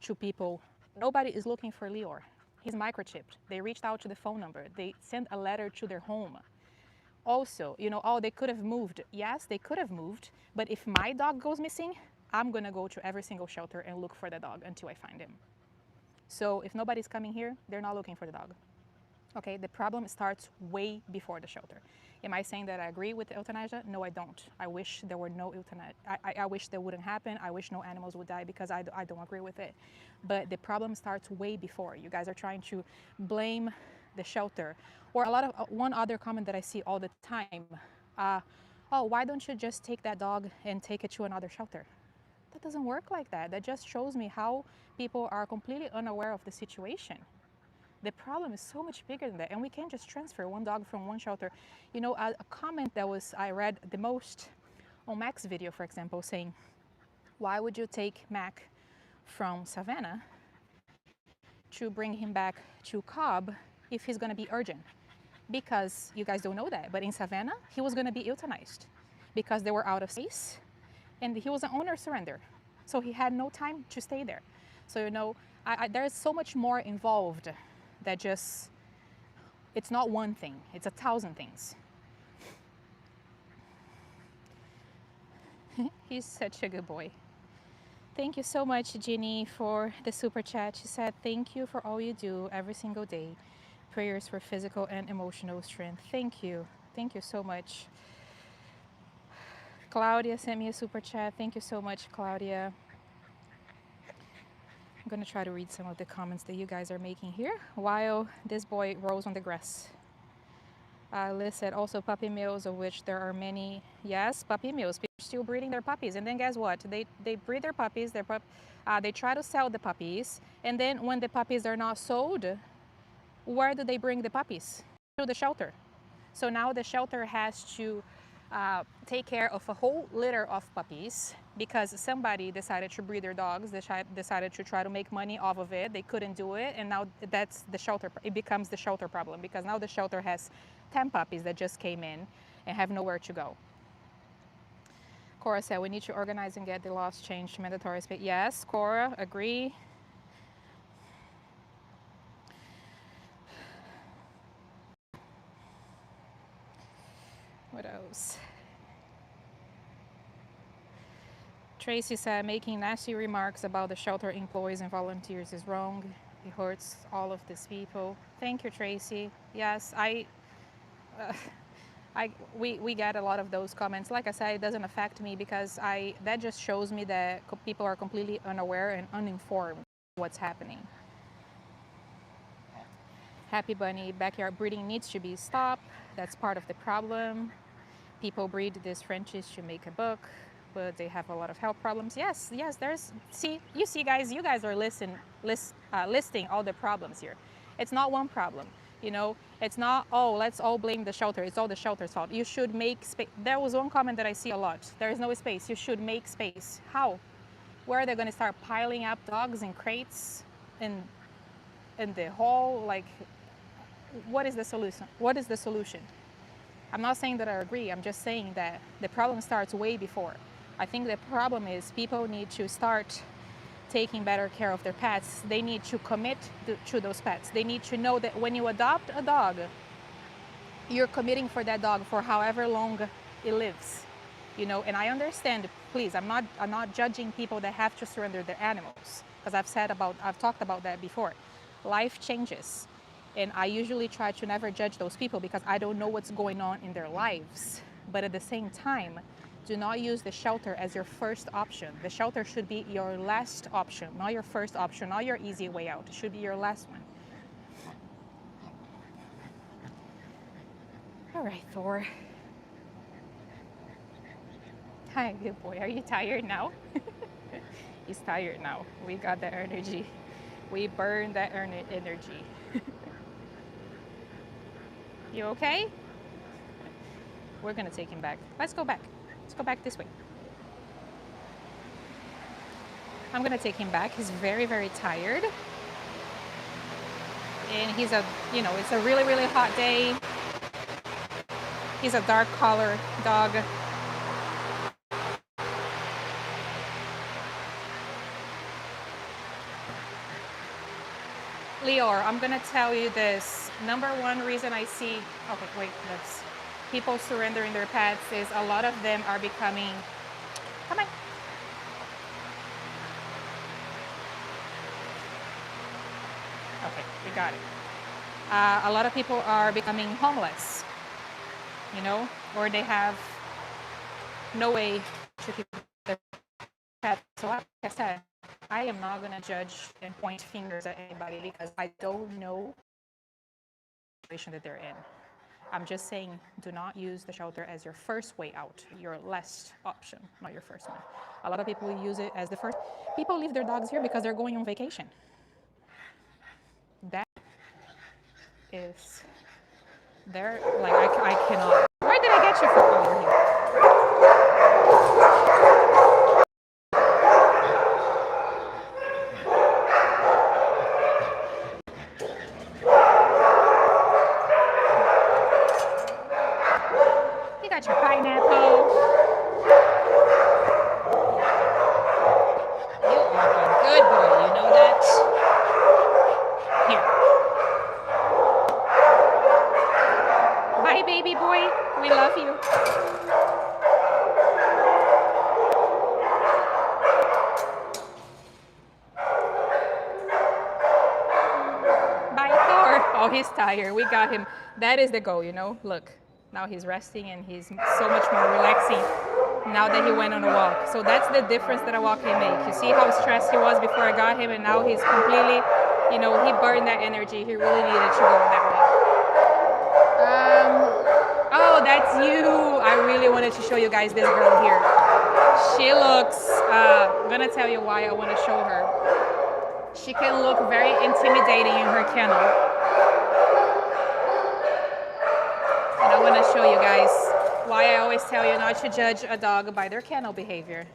S1: to people. Nobody is looking for Lior. He's microchipped. They reached out to the phone number. They sent a letter to their home. Also, you know, oh, they could have moved. Yes, they could have moved. But if my dog goes missing, I'm going to go to every single shelter and look for the dog until I find him. So if nobody's coming here, they're not looking for the dog. Okay, the problem starts way before the shelter. Am I saying that I agree with euthanasia? No, I don't. I wish there were no euthanasia. I wish that wouldn't happen. I wish no animals would die because I don't agree with it. But the problem starts way before. You guys are trying to blame the shelter. Or one other comment that I see all the time. Oh, why don't you just take that dog and take it to another shelter? That doesn't work like that. That just shows me how people are completely unaware of the situation. The problem is so much bigger than that, and we can't just transfer one dog from one shelter. You know, a comment that I read the most on Mac's video, for example, saying, why would you take Mac from Savannah to bring him back to Cobb if he's going to be urgent? Because you guys don't know that, but in Savannah, he was going to be euthanized because they were out of space and he was an owner surrender. So he had no time to stay there. So, you know, there's so much more involved that just, it's not one thing, it's 1,000 things. He's such a good boy. Thank you so much, Ginny, for the super chat. She said, thank you for all you do every single day. Prayers for physical and emotional strength. Thank you. Thank you so much. Claudia sent me a super chat. Thank you so much, Claudia. I'm going to try to read some of the comments that you guys are making here while this boy rolls on the grass. Liz said also puppy mills, of which there are many. Yes, puppy mills. People are still breeding their puppies. And then guess what? They breed their puppies. They try to sell the puppies. And then when the puppies are not sold, where do they bring the puppies? To the shelter. So now the shelter has to take care of a whole litter of puppies because somebody decided to breed their dogs. They decided to try to make money off of it. They couldn't do it, and now that's the shelter. It becomes the shelter problem because now the shelter has 10 puppies that just came in and have nowhere to go. Cora said we need to organize and get the laws changed to mandatory space. Yes, Cora, agree. What else? Tracy said making nasty remarks about the shelter employees and volunteers is wrong. It hurts all of these people. Thank you, Tracy. Yes, we get a lot of those comments. Like I said, it doesn't affect me because that just shows me that people are completely unaware and uninformed of what's happening. Happy Bunny, backyard breeding needs to be stopped. That's part of the problem. People breed these Frenchies to make a buck, but they have a lot of health problems. Yes, there's, you see guys, you guys are listing all the problems here. It's not one problem, you know, it's not, oh, let's all blame the shelter. It's all the shelter's fault. You should make space. There was one comment that I see a lot. There is no space. You should make space. How? Where are they going to start piling up dogs in crates in the hall? Like, what is the solution? What is the solution? I'm not saying that I agree. I'm just saying that the problem starts way before. I think the problem is people need to start taking better care of their pets. They need to commit to those pets. They need to know that when you adopt a dog, you're committing for that dog for however long it lives. You know, and I understand, please, I'm not judging people that have to surrender their animals, because I've talked about that before. Life changes. And I usually try to never judge those people because I don't know what's going on in their lives. But at the same time, do not use the shelter as your first option. The shelter should be your last option, not your first option, not your easy way out. It should be your last one. All right, Thor. Hi, good boy. Are you tired now? He's tired now. We got the energy. We burned that energy. You okay? We're gonna take him back. Let's go back. Let's go back this way. I'm gonna take him back. He's very, very tired. And he's it's a really, really hot day. He's a dark color dog. Leor, I'm gonna tell you this. Number one reason I see, okay, wait, that's people surrendering their pets is a lot of them are becoming, come on. Okay, we got it. A lot of people are becoming homeless, you know, or they have no way to keep their pets. So like I said, I am not going to judge and point fingers at anybody because I don't know the situation that they're in. I'm just saying, do not use the shelter as your first way out, your last option, not your first one. A lot of people use it as the first. People leave their dogs here because they're going on vacation. That is, they're like, I cannot. Where did I get you from over here? You got your pineapple. Oh, he's tired. We got him. That is the goal, you know. Look, now he's resting and he's so much more relaxing now that he went on a walk. So that's the difference that a walk can make. You see how stressed he was before I got him, and now he's completely, you know, he burned that energy. He really needed to go that way. Oh, that's you. I really wanted to show you guys this girl here. She looks, I'm gonna tell you why I want to show her. She can look very intimidating in her kennel. And I want to show you guys why I always tell you not to judge a dog by their kennel behavior.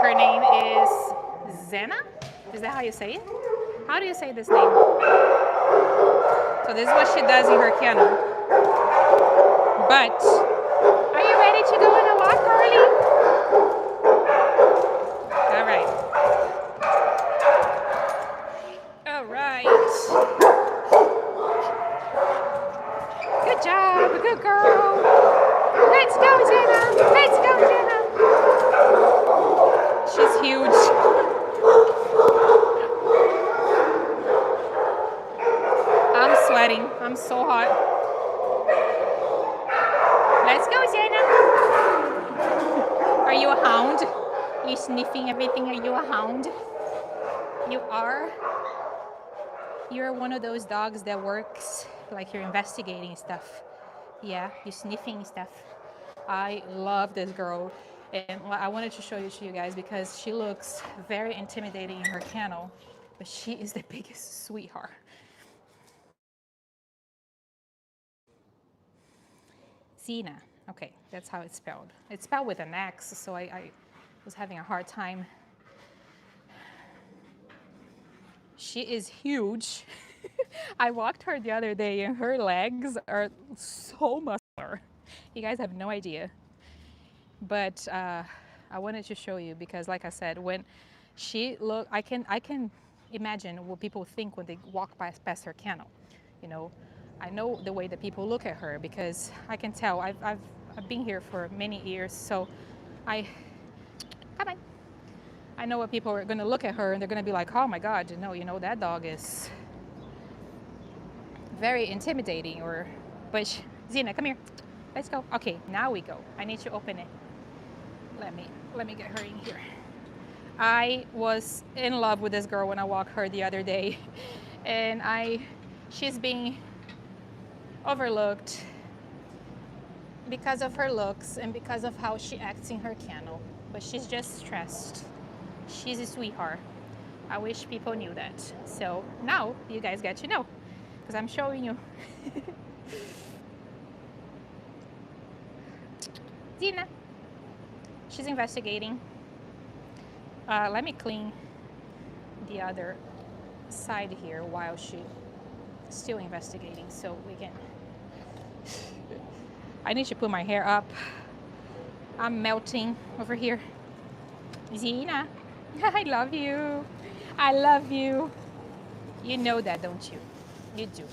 S1: Her name is Zena. Is that how you say it? How do you say this name? So this is what she does in her kennel. But, are you ready to go on a walk, Carly? All right. All right. Good job, good girl. Let's go, Jenna. Let's go, Jenna. She's huge. I'm sweating. I'm so hot. Let's go, Jenna. Are you a hound? You sniffing everything? Are you a hound? You are? You're one of those dogs that works like you're investigating stuff. Yeah, you're sniffing stuff. I love this girl. And I wanted to show you to you guys because she looks very intimidating in her kennel, but she is the biggest sweetheart. Zena. Okay, that's how it's spelled. It's spelled with an X, so I was having a hard time. She is huge. I walked her the other day and her legs are so muscular. You guys have no idea. But I wanted to show you because, like I said, when she look, I can imagine what people think when they walk past her kennel. You know, I know the way that people look at her because I can tell. I've been here for many years, so come on. I know what people are going to look at her and they're going to be like, oh my God, no, you know, that dog is very intimidating. But Zena, come here. Let's go. Okay, now we go. I need to open it. Let me get her in here. I was in love with this girl when I walked her the other day, and she's being overlooked because of her looks and because of how she acts in her kennel. But she's just stressed. She's a sweetheart. I wish people knew that. So now you guys get to know because I'm showing you. Zena. She's investigating. Let me clean the other side here while she's still investigating so we can. I need to put my hair up. I'm melting over here. Zena, I love you. I love you. You know that, don't you? You do.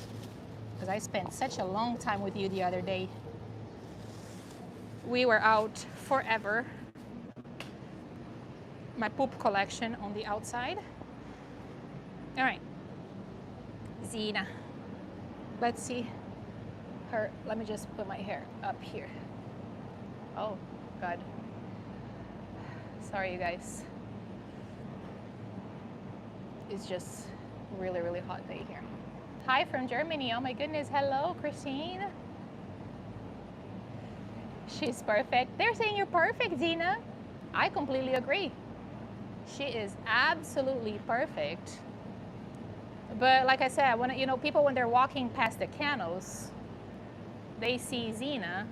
S1: Because I spent such a long time with you the other day. We were out forever. My poop collection on the outside. All right, Zena. Let's see her. Let me just put my hair up here. Oh, God. Sorry, you guys. It's just really, really hot day here. Hi from Germany. Oh my goodness. Hello, Christine. She's perfect. They're saying you're perfect, Zena. I completely agree. She is absolutely perfect. But like I said, I want to, you know, people when they're walking past the kennels, they see Zena,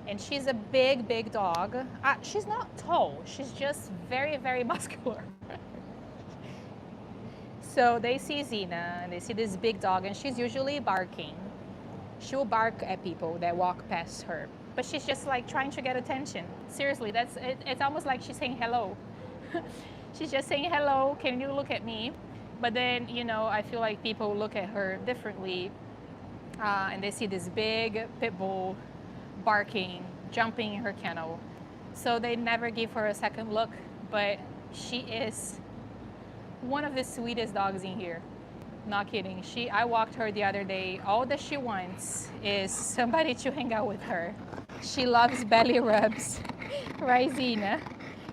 S1: and she's a big, big dog. She's not tall. She's just very, very muscular. So they see Zena, and they see this big dog, and she's usually barking. She'll bark at people that walk past her, but she's just like trying to get attention. Seriously, that's it, it's almost like she's saying hello. She's just saying hello, can you look at me? But then, you know, I feel like people look at her differently, and they see this big pit bull barking, jumping in her kennel. So they never give her a second look, but she is one of the sweetest dogs in here. Not kidding. I walked her the other day. All that she wants is somebody to hang out with her. She loves belly rubs. Right, Zena?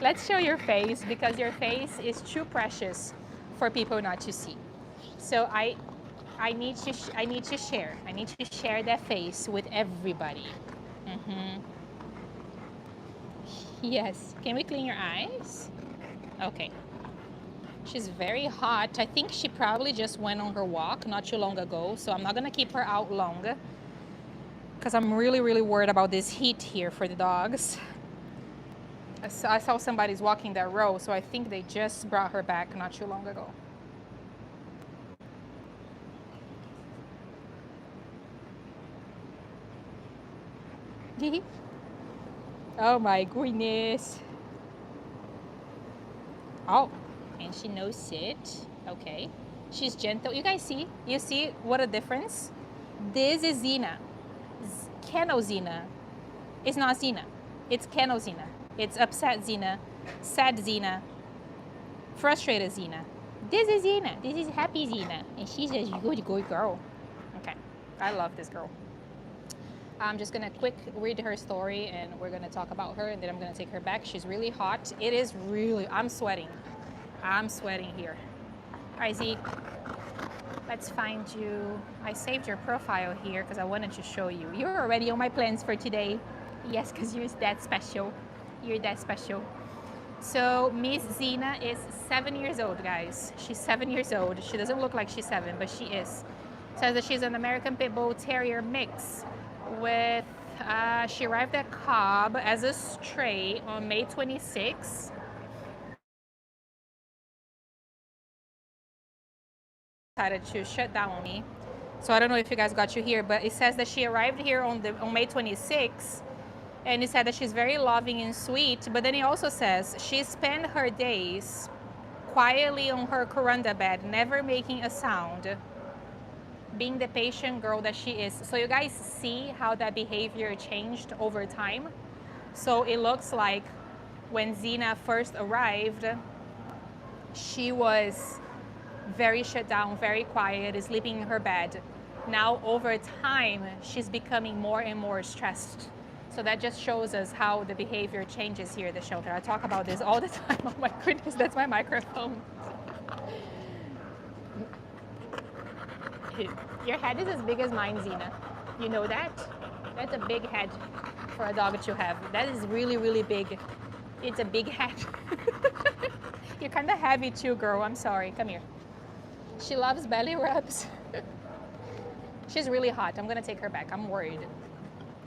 S1: Let's show your face because your face is too precious for people not to see. So I need to share. I need to share that face with everybody. Mm-hmm. Yes. Can we clean your eyes? Okay. She's very hot. I think she probably just went on her walk not too long ago, so I'm not gonna keep her out long because I'm really, really worried about this heat here for the dogs. I saw somebody's walking that row, so I think they just brought her back not too long ago. Oh my goodness. Oh, and she knows sit. Okay. She's gentle. You guys see? You see what a difference? This is Zena. Kennel Zena. It's not Zena. It's Kennel Zena. It's upset Zena, sad Zena, frustrated Zena. This is Zena. This is happy Zena. And she's a good girl. Okay. I love this girl. I'm just gonna quick read her story and we're gonna talk about her and then I'm gonna take her back. She's really hot. It is really, I'm sweating. I'm sweating here. All right, Zeke, let's find you. I saved your profile here because I wanted to show you. You're already on my plans for today. Yes, because you're that special. You're that special. So Miss Zena is 7 years old, guys. She's 7 years old. She doesn't look like she's 7, but she is. Says that she's an American Pit Bull Terrier mix with, she arrived at Cobb as a stray on May 26th. Decided to shut down on me. So I don't know if you guys got you here, but it says that she arrived here on May 26th. And it said that she's very loving and sweet, but then it also says she spent her days quietly on her Kuranda bed, never making a sound, being the patient girl that she is. So you guys see how that behavior changed over time. So it looks like when Zena first arrived, she was very shut down, very quiet, sleeping in her bed. Now over time, she's becoming more and more stressed. So that just shows us how the behavior changes here at the shelter. I talk about this all the time. Oh my goodness, that's my microphone. Your head is as big as mine, Zena. You know that? That's a big head for a dog to have. That is really, really big. It's a big head. You're kind of heavy too, girl. I'm sorry. Come here. She loves belly rubs. She's really hot. I'm going to take her back. I'm worried.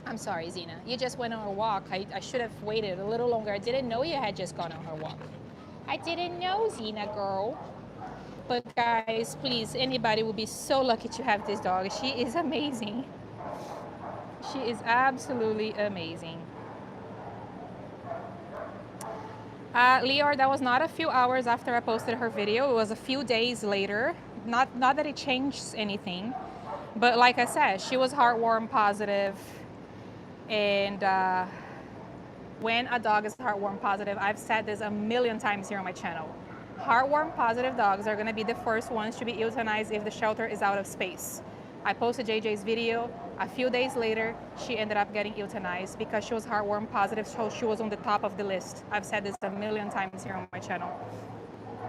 S1: I'm sorry, Zena. You just went on a walk. I should have waited a little longer. I didn't know you had just gone on her walk. I didn't know, Zena girl. But guys, please, anybody will be so lucky to have this dog. She is amazing. She is absolutely amazing. Lior, that was not a few hours after I posted her video. It was a few days later. Not that it changed anything. But like I said, she was heartworm positive. And when a dog is heartworm positive, I've said this a million times here on my channel. Heartworm positive dogs are gonna be the first ones to be euthanized if the shelter is out of space. I posted JJ's video. A few days later, she ended up getting euthanized because she was heartworm positive, so she was on the top of the list. I've said this a million times here on my channel.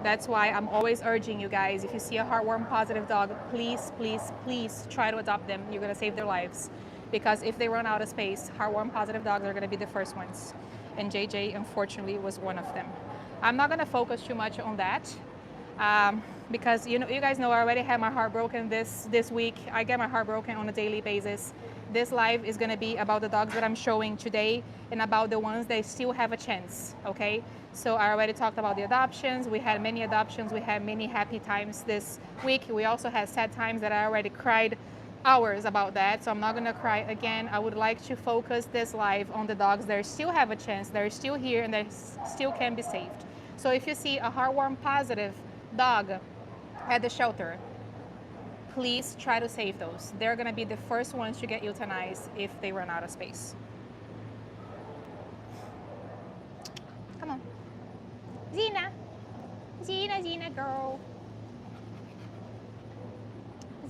S1: That's why I'm always urging you guys, if you see a heartworm positive dog, please, please, please try to adopt them. You're gonna save their lives. Because if they run out of space, heartworm positive dogs are gonna be the first ones. And JJ, unfortunately, was one of them. I'm not gonna focus too much on that because you guys know I already had my heart broken this week. I get my heart broken on a daily basis. This live is gonna be about the dogs that I'm showing today and about the ones that still have a chance, okay? So I already talked about the adoptions. We had many adoptions. We had many happy times this week. We also had sad times that I already cried hours about that, so I'm not gonna cry again. I would like to focus this live on the dogs that still have a chance, they're still here and they still can be saved. So if you see a heartworm positive dog at the shelter, please try to save those. They're gonna be the first ones to get euthanized if they run out of space. Come on. Zena. Zena girl.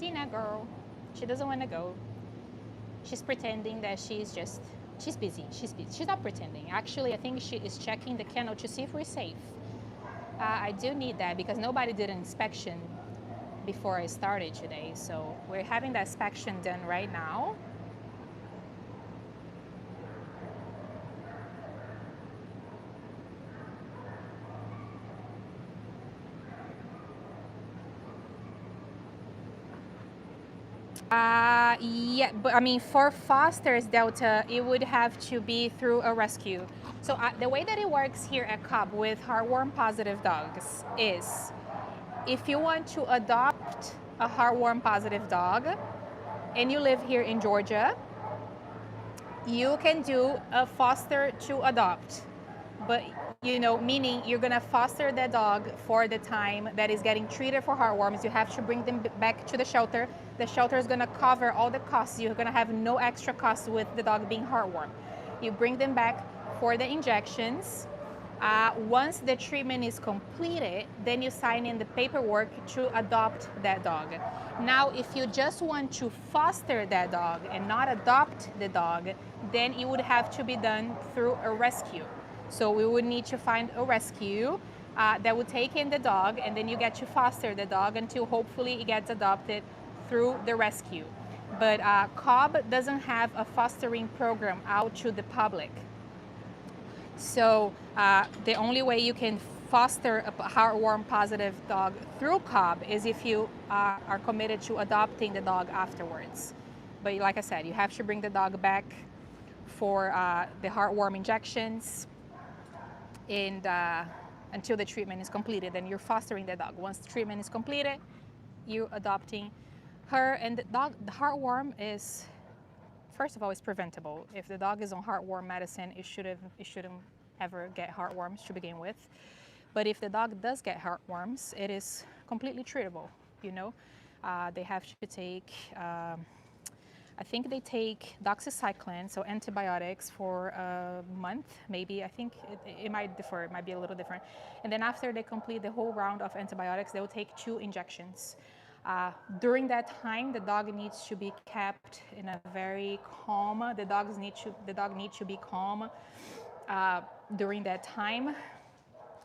S1: Zena girl. She doesn't want to go. She's pretending that she's busy. She's busy. She's not pretending. Actually, I think she is checking the kennel to see if we're safe. I do need that because nobody did an inspection before I started today. So we're having that inspection done right now. Yeah, but I mean, for fosters, Delta, it would have to be through a rescue. So the way that it works here at Cobb with heartworm positive dogs is if you want to adopt a heartworm positive dog and you live here in Georgia, you can do a foster to adopt. But meaning you're gonna foster the dog for the time that is getting treated for heartworms. You have to bring them back to the shelter. The shelter is gonna cover all the costs. You're gonna have no extra costs with the dog being heartworm. You bring them back for the injections. Once the treatment is completed, then you sign in the paperwork to adopt that dog. Now, if you just want to foster that dog and not adopt the dog, then it would have to be done through a rescue. So we would need to find a rescue that would take in the dog, and then you get to foster the dog until hopefully it gets adopted through the rescue. But Cobb doesn't have a fostering program out to the public. So the only way you can foster a heartworm positive dog through Cobb is if you are committed to adopting the dog afterwards. But like I said, you have to bring the dog back for the heartworm injections and until the treatment is completed. Then you're fostering the dog. Once the treatment is completed, you're adopting her. And the heartworm is, first of all, it's preventable. If the dog is on heartworm medicine, it shouldn't ever get heartworms to begin with. But if the dog does get heartworms, it is completely treatable. They have to take, I think they take doxycycline, so antibiotics, for a month, maybe. I think it might differ, it might be a little different. And then after they complete the whole round of antibiotics, they will take 2 injections. During that time, the dog needs to be kept in a very calm. The dog needs to be calm during that time.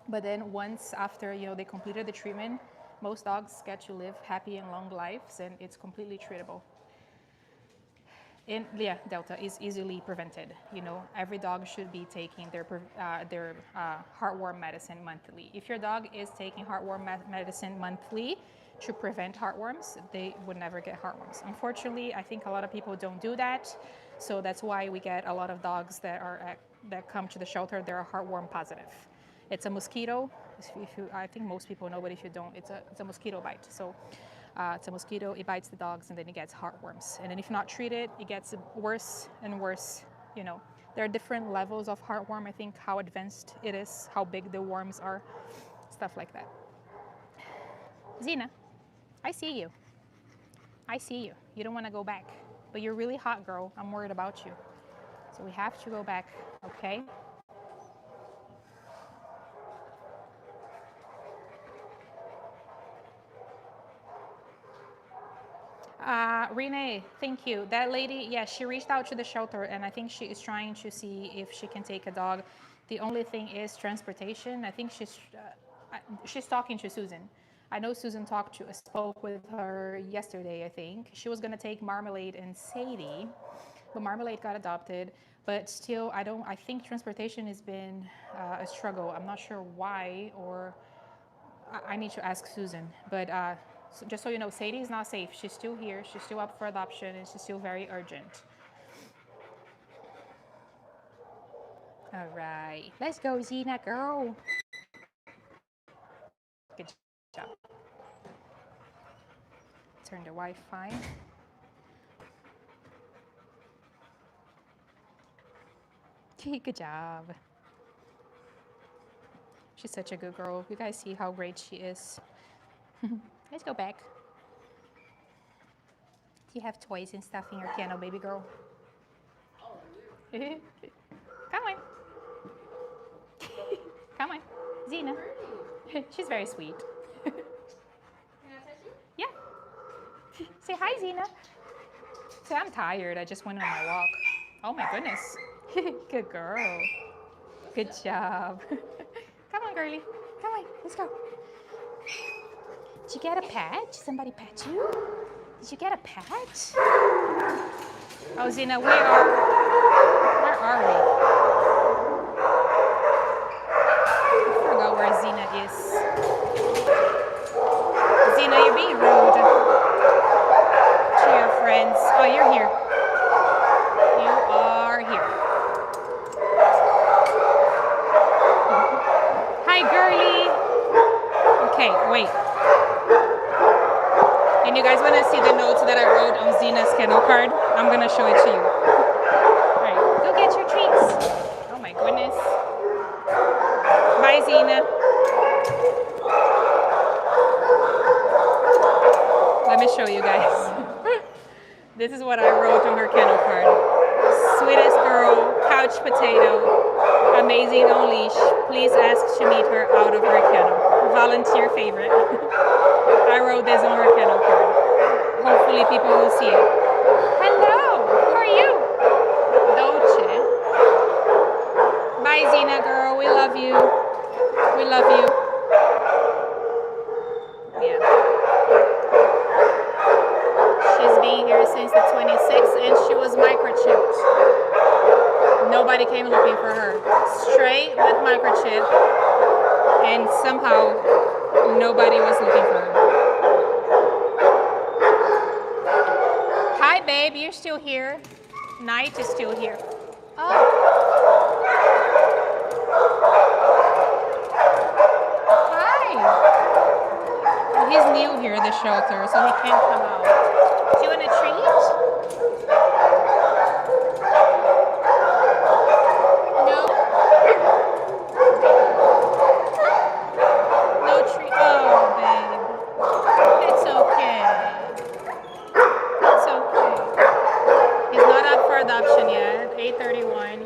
S1: But then once after they completed the treatment, most dogs get to live happy and long lives, and it's completely treatable. And yeah, Delta is easily prevented. Every dog should be taking their heartworm medicine monthly. If your dog is taking heartworm medicine monthly to prevent heartworms, they would never get heartworms. Unfortunately, I think a lot of people don't do that, so that's why we get a lot of dogs that come to the shelter. They're heartworm positive. It's a mosquito. I think most people know, but if you don't, it's a mosquito bite. So. It's a mosquito, it bites the dogs, and then it gets heartworms. And then if not treated, it gets worse and worse. There are different levels of heartworm. I think how advanced it is, how big the worms are, stuff like that. Zena, I see you. I see you. You don't want to go back. But you're really hot, girl. I'm worried about you. So we have to go back, okay? Renee, thank you. That lady, yeah, she reached out to the shelter, and I think she is trying to see if she can take a dog. The only thing is transportation. I think she's talking to Susan. I know Susan spoke with her yesterday, I think. She was gonna take Marmalade and Sadie, but Marmalade got adopted. But still, I think transportation has been a struggle. I'm not sure why, or I need to ask Susan. But so just so you know, Sadie is not safe. She's still here. She's still up for adoption, and she's still very urgent. All right. Let's go, Zena girl. Good job. Turn the Wi-Fi. Good job. She's such a good girl. You guys see how great she is. Let's go back. Do you have toys and stuff in your kennel, baby girl? Come on. Come on. Zena. She's very sweet. Can I touch you? Yeah. Say hi, Zena. Say, I'm tired. I just went on my walk. Oh my goodness. Good girl. Good job. Come on, girlie. Come on, let's go. Did you get a patch? Somebody pat you? Did you get a patch? Oh, Zena, where are we? I forgot where Zena is. Zena, you're being rude to your friends. Oh, you're here. You are here. Hi, girlie. Okay, wait. And you guys want to see the notes that I wrote on Zena's kennel card? I'm going to show it to you. All right, go get your treats. Oh my goodness. Bye, Zena. Let me show you guys. This is what I wrote on her kennel card. Sweetest girl, couch potato, amazing on leash. Please ask to meet her out of her kennel. Volunteer favorite. I wrote this on her kennel card. Hopefully people will see it. Hello, who are you? Dolce. Bye, Zena girl, we love you. We love you. Yeah. She's been here since the 26th and she was microchipped. Nobody came looking for her. Straight with microchip, and somehow nobody was looking for her. Hi, babe, you're still here. Night is still here. Oh. Hi. He's new here at the shelter, so he can't come out. Do you want a treat?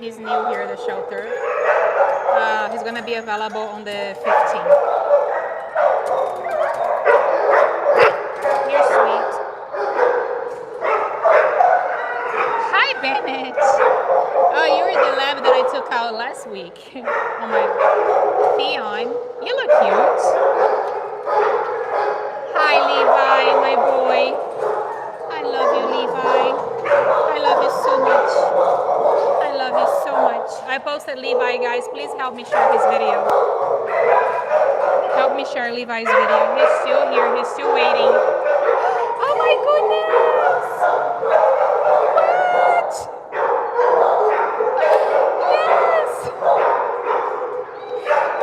S1: He's new here at the shelter. He's gonna be available on the 15th. You're sweet. Hi, Bennett. Oh, you were the lab that I took out last week. Oh my, Theon, you look cute. Hi, Levi, my boy. I love you, Levi. I love you so much. I love you so much. I posted Levi, guys. Please help me share his video. Help me share Levi's video. He's still here. He's still waiting. Oh my goodness! What? Yes!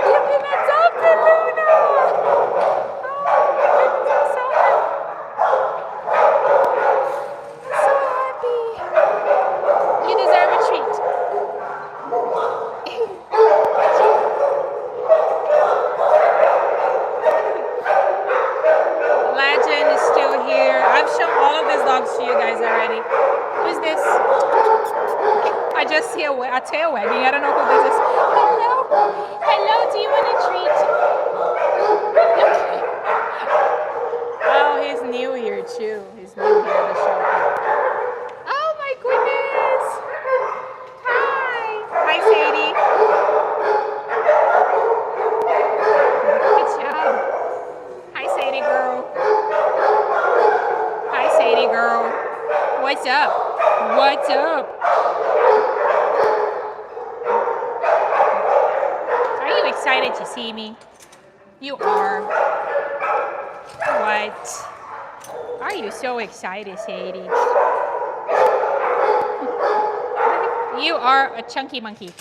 S1: You've been adopted, Luna! Oh my goodness, I'm so happy. I'm so happy. You deserve a treat. Legend is still here. I've shown all of these dogs to you guys already. Who's this? I just see a tail wagging. I don't know who this is. Hello. Hello, do you want a treat? Oh, he's new here too. He's new here at the shelter. Oh my goodness. Hi. Hi, Sadie. Good job. Hi, Sadie girl. Hi, Sadie girl. What's up? What's up? Are you excited to see me? You are. What? Are you so excited, Sadie? You are a chunky monkey.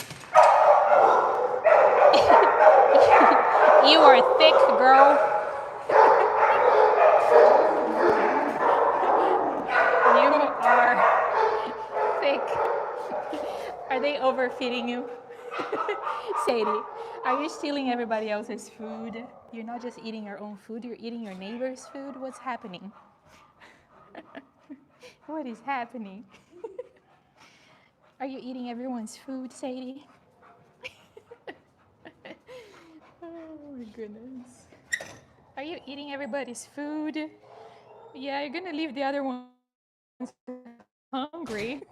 S1: You are thick, girl. You are thick. Are they overfeeding you? Sadie, are you stealing everybody else's food? You're not just eating your own food, you're eating your neighbor's food? What's happening? What is happening? Are you eating everyone's food, Sadie? Oh my goodness. Are you eating everybody's food? Yeah, you're gonna leave the other ones hungry.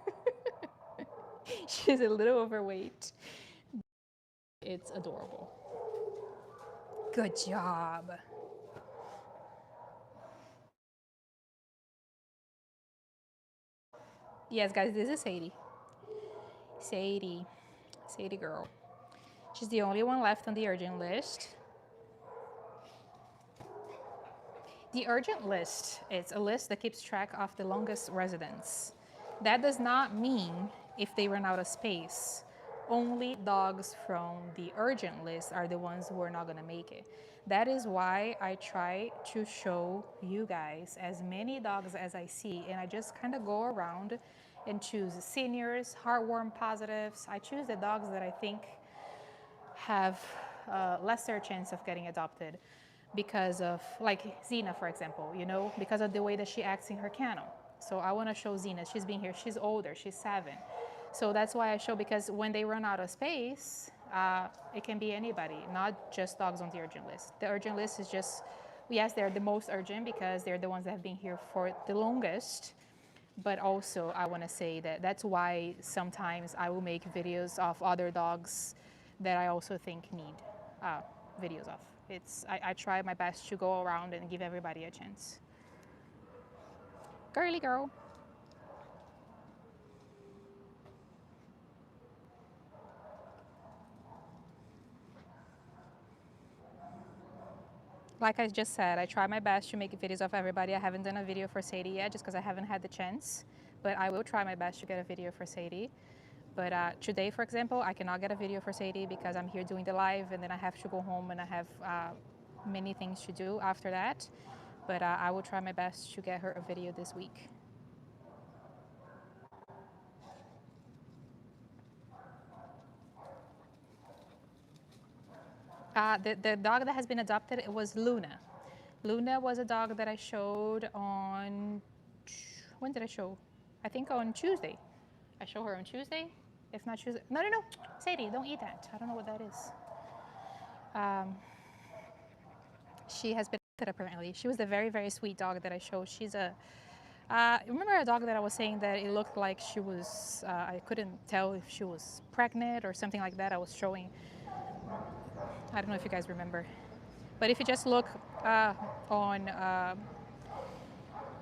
S1: She's a little overweight. It's adorable. Good job. Yes, guys, this is Sadie. Sadie. Sadie girl. She's the only one left on the urgent list. The urgent list is a list that keeps track of the longest residents. That does not mean if they run out of space. Only dogs from the urgent list are the ones who are not going to make it. That is why I try to show you guys as many dogs as I see, and I just kind of go around and choose seniors, heartworm positives. I choose the dogs that I think have lesser chance of getting adopted because of, like Xena, for example, you know, because of the way that she acts in her kennel. So I want to show Xena. She's been here. She's older. She's 7. So that's why I show, because when they run out of space, it can be anybody, not just dogs on the urgent list. The urgent list is just, yes, they're the most urgent because they're the ones that have been here for the longest. But also, I want to say that that's why sometimes I will make videos of other dogs that I also think need videos of. I try my best to go around and give everybody a chance. Girly girl. Like I just said, I try my best to make videos of everybody. I haven't done a video for Sadie yet just because I haven't had the chance. But I will try my best to get a video for Sadie. But today, for example, I cannot get a video for Sadie because I'm here doing the live and then I have to go home and I have many things to do after that. But I will try my best to get her a video this week. The dog that has been adopted, it was Luna. Luna was a dog that I showed on, when did I show? I think on Tuesday. I show her on Tuesday. If not Tuesday, no, Sadie, don't eat that. I don't know what that is. She has been adopted apparently. She was the very, very sweet dog that I showed. She's a, remember a dog that I was saying that it looked like she was, I couldn't tell if she was pregnant or something like that. I was showing, I don't know if you guys remember. But if you just look on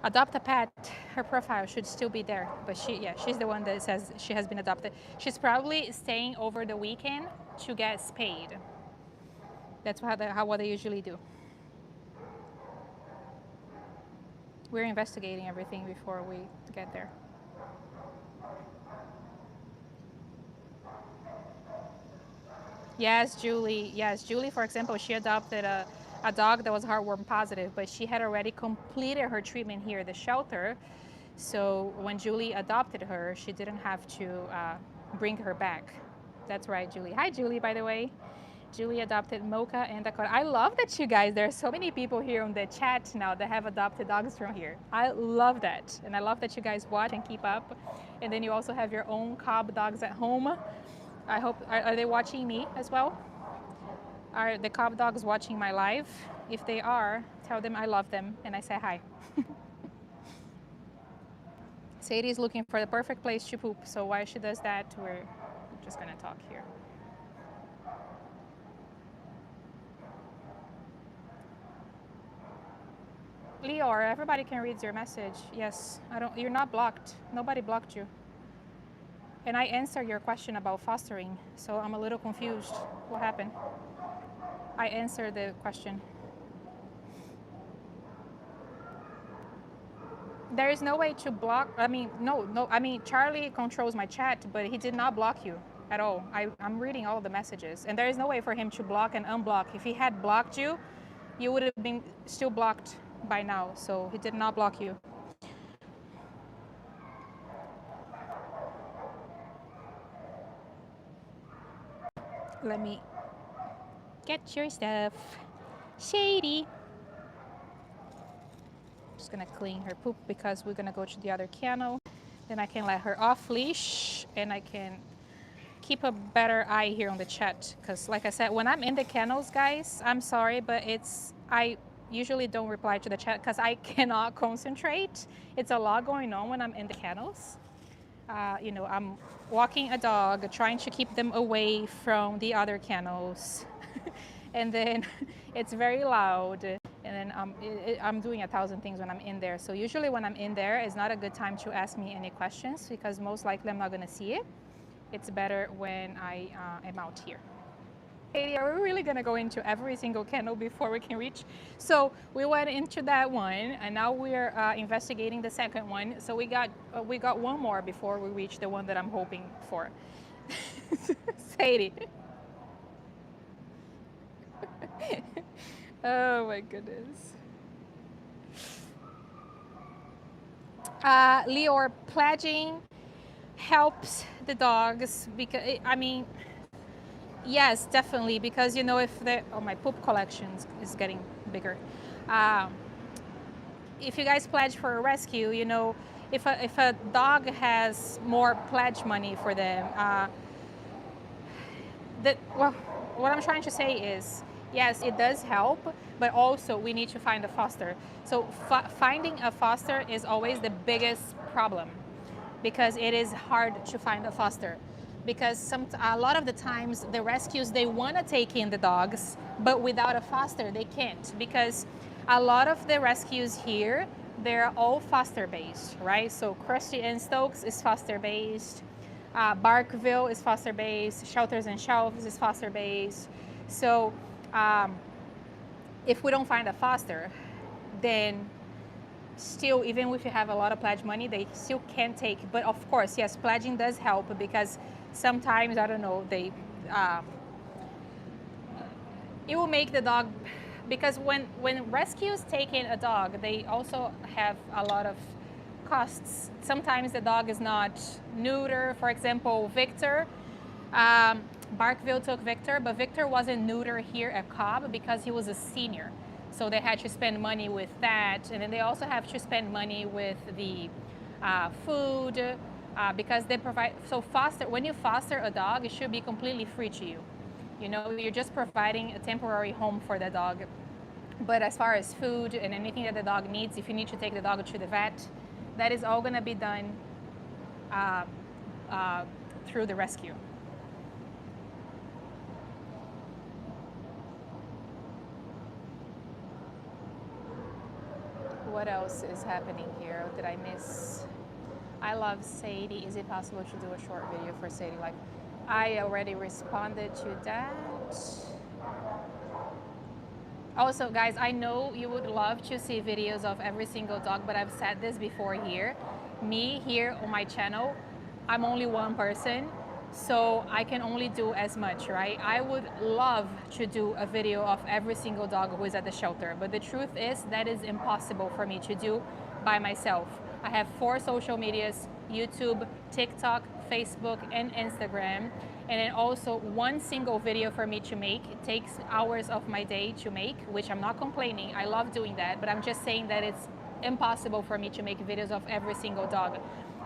S1: Adopt a Pet, her profile should still be there. But she's the one that says she has been adopted. She's probably staying over the weekend to get spayed. That's what they usually do. We're investigating everything before we get there. Yes, Julie. Yes, Julie, for example, she adopted a dog that was heartworm positive, but she had already completed her treatment here at the shelter. So when Julie adopted her, she didn't have to bring her back. That's right, Julie. Hi, Julie, by the way. Julie adopted Mocha and Dakota. I love that you guys, there are so many people here on the chat now that have adopted dogs from here. I love that. And I love that you guys watch and keep up. And then you also have your own Cobb dogs at home. I hope, are they watching me as well? Are the Cobb dogs watching my live? If they are, tell them I love them and I say hi. Sadie is looking for the perfect place to poop, so while she does that, we're just gonna talk here. Leor, everybody can read your message. Yes, you're not blocked. Nobody blocked you. And I answered your question about fostering, so I'm a little confused. What happened? I answered the question. There is no way to block. I mean, no. I mean, Charlie controls my chat, but he did not block you at all. I'm reading all the messages, and there is no way for him to block and unblock. If he had blocked you, you would have been still blocked by now. So he did not block you. Let me get your stuff. Shady. Just gonna clean her poop because we're gonna go to the other kennel. Then I can let her off leash and I can keep a better eye here on the chat. Because like I said, when I'm in the kennels, guys, I'm sorry, but usually don't reply to the chat because I cannot concentrate. It's a lot going on when I'm in the kennels. You know, I'm walking a dog, trying to keep them away from the other kennels. And then it's very loud. And then I'm doing 1,000 things when I'm in there. So usually when I'm in there, it's not a good time to ask me any questions because most likely I'm not going to see it. It's better when I am out here. Katie, are we really going to go into every single kennel before we can reach? So we went into that one, and now we're investigating the second one. So we got one more before we reach the one that I'm hoping for. Sadie. Oh my goodness. Lior, pledging helps the dogs because, I mean, yes, definitely, because you know if my poop collection is getting bigger. If you guys pledge for a rescue, you know, if a dog has more pledge money for them, well, what I'm trying to say is, yes, it does help, but also we need to find a foster. So finding a foster is always the biggest problem because it is hard to find a foster. Because a lot of the times the rescues, they want to take in the dogs, but without a foster they can't, because a lot of the rescues here, they're all foster based, right? So Krusty and Stokes is foster based, Barkville is foster based, Shelters and Shelves is foster based. So if we don't find a foster, then still, even if you have a lot of pledge money, they still can't take. But of course, yes, pledging does help because sometimes, I don't know, it will make the dog, because when rescues take in a dog, they also have a lot of costs. Sometimes the dog is not neuter. For example, Victor, Barkville took Victor, but Victor wasn't neuter here at Cobb because he was a senior. So they had to spend money with that. And then they also have to spend money with the food because they provide, so when you foster a dog, it should be completely free to you. You know, you're just providing a temporary home for the dog. But as far as food and anything that the dog needs, if you need to take the dog to the vet, that is all gonna be done through the rescue. What else is happening here? Did I miss? I love Sadie. Is it possible to do a short video for Sadie? Like, I already responded to that. Also, guys, I know you would love to see videos of every single dog, but I've said this before here. Me here on my channel, I'm only one person, so I can only do as much, right? I would love to do a video of every single dog who is at the shelter, but the truth is that is impossible for me to do by myself. I have 4 social medias: YouTube, TikTok, Facebook, and Instagram. And then also one single video for me to make, it takes hours of my day to make, which I'm not complaining. I love doing that, but I'm just saying that it's impossible for me to make videos of every single dog.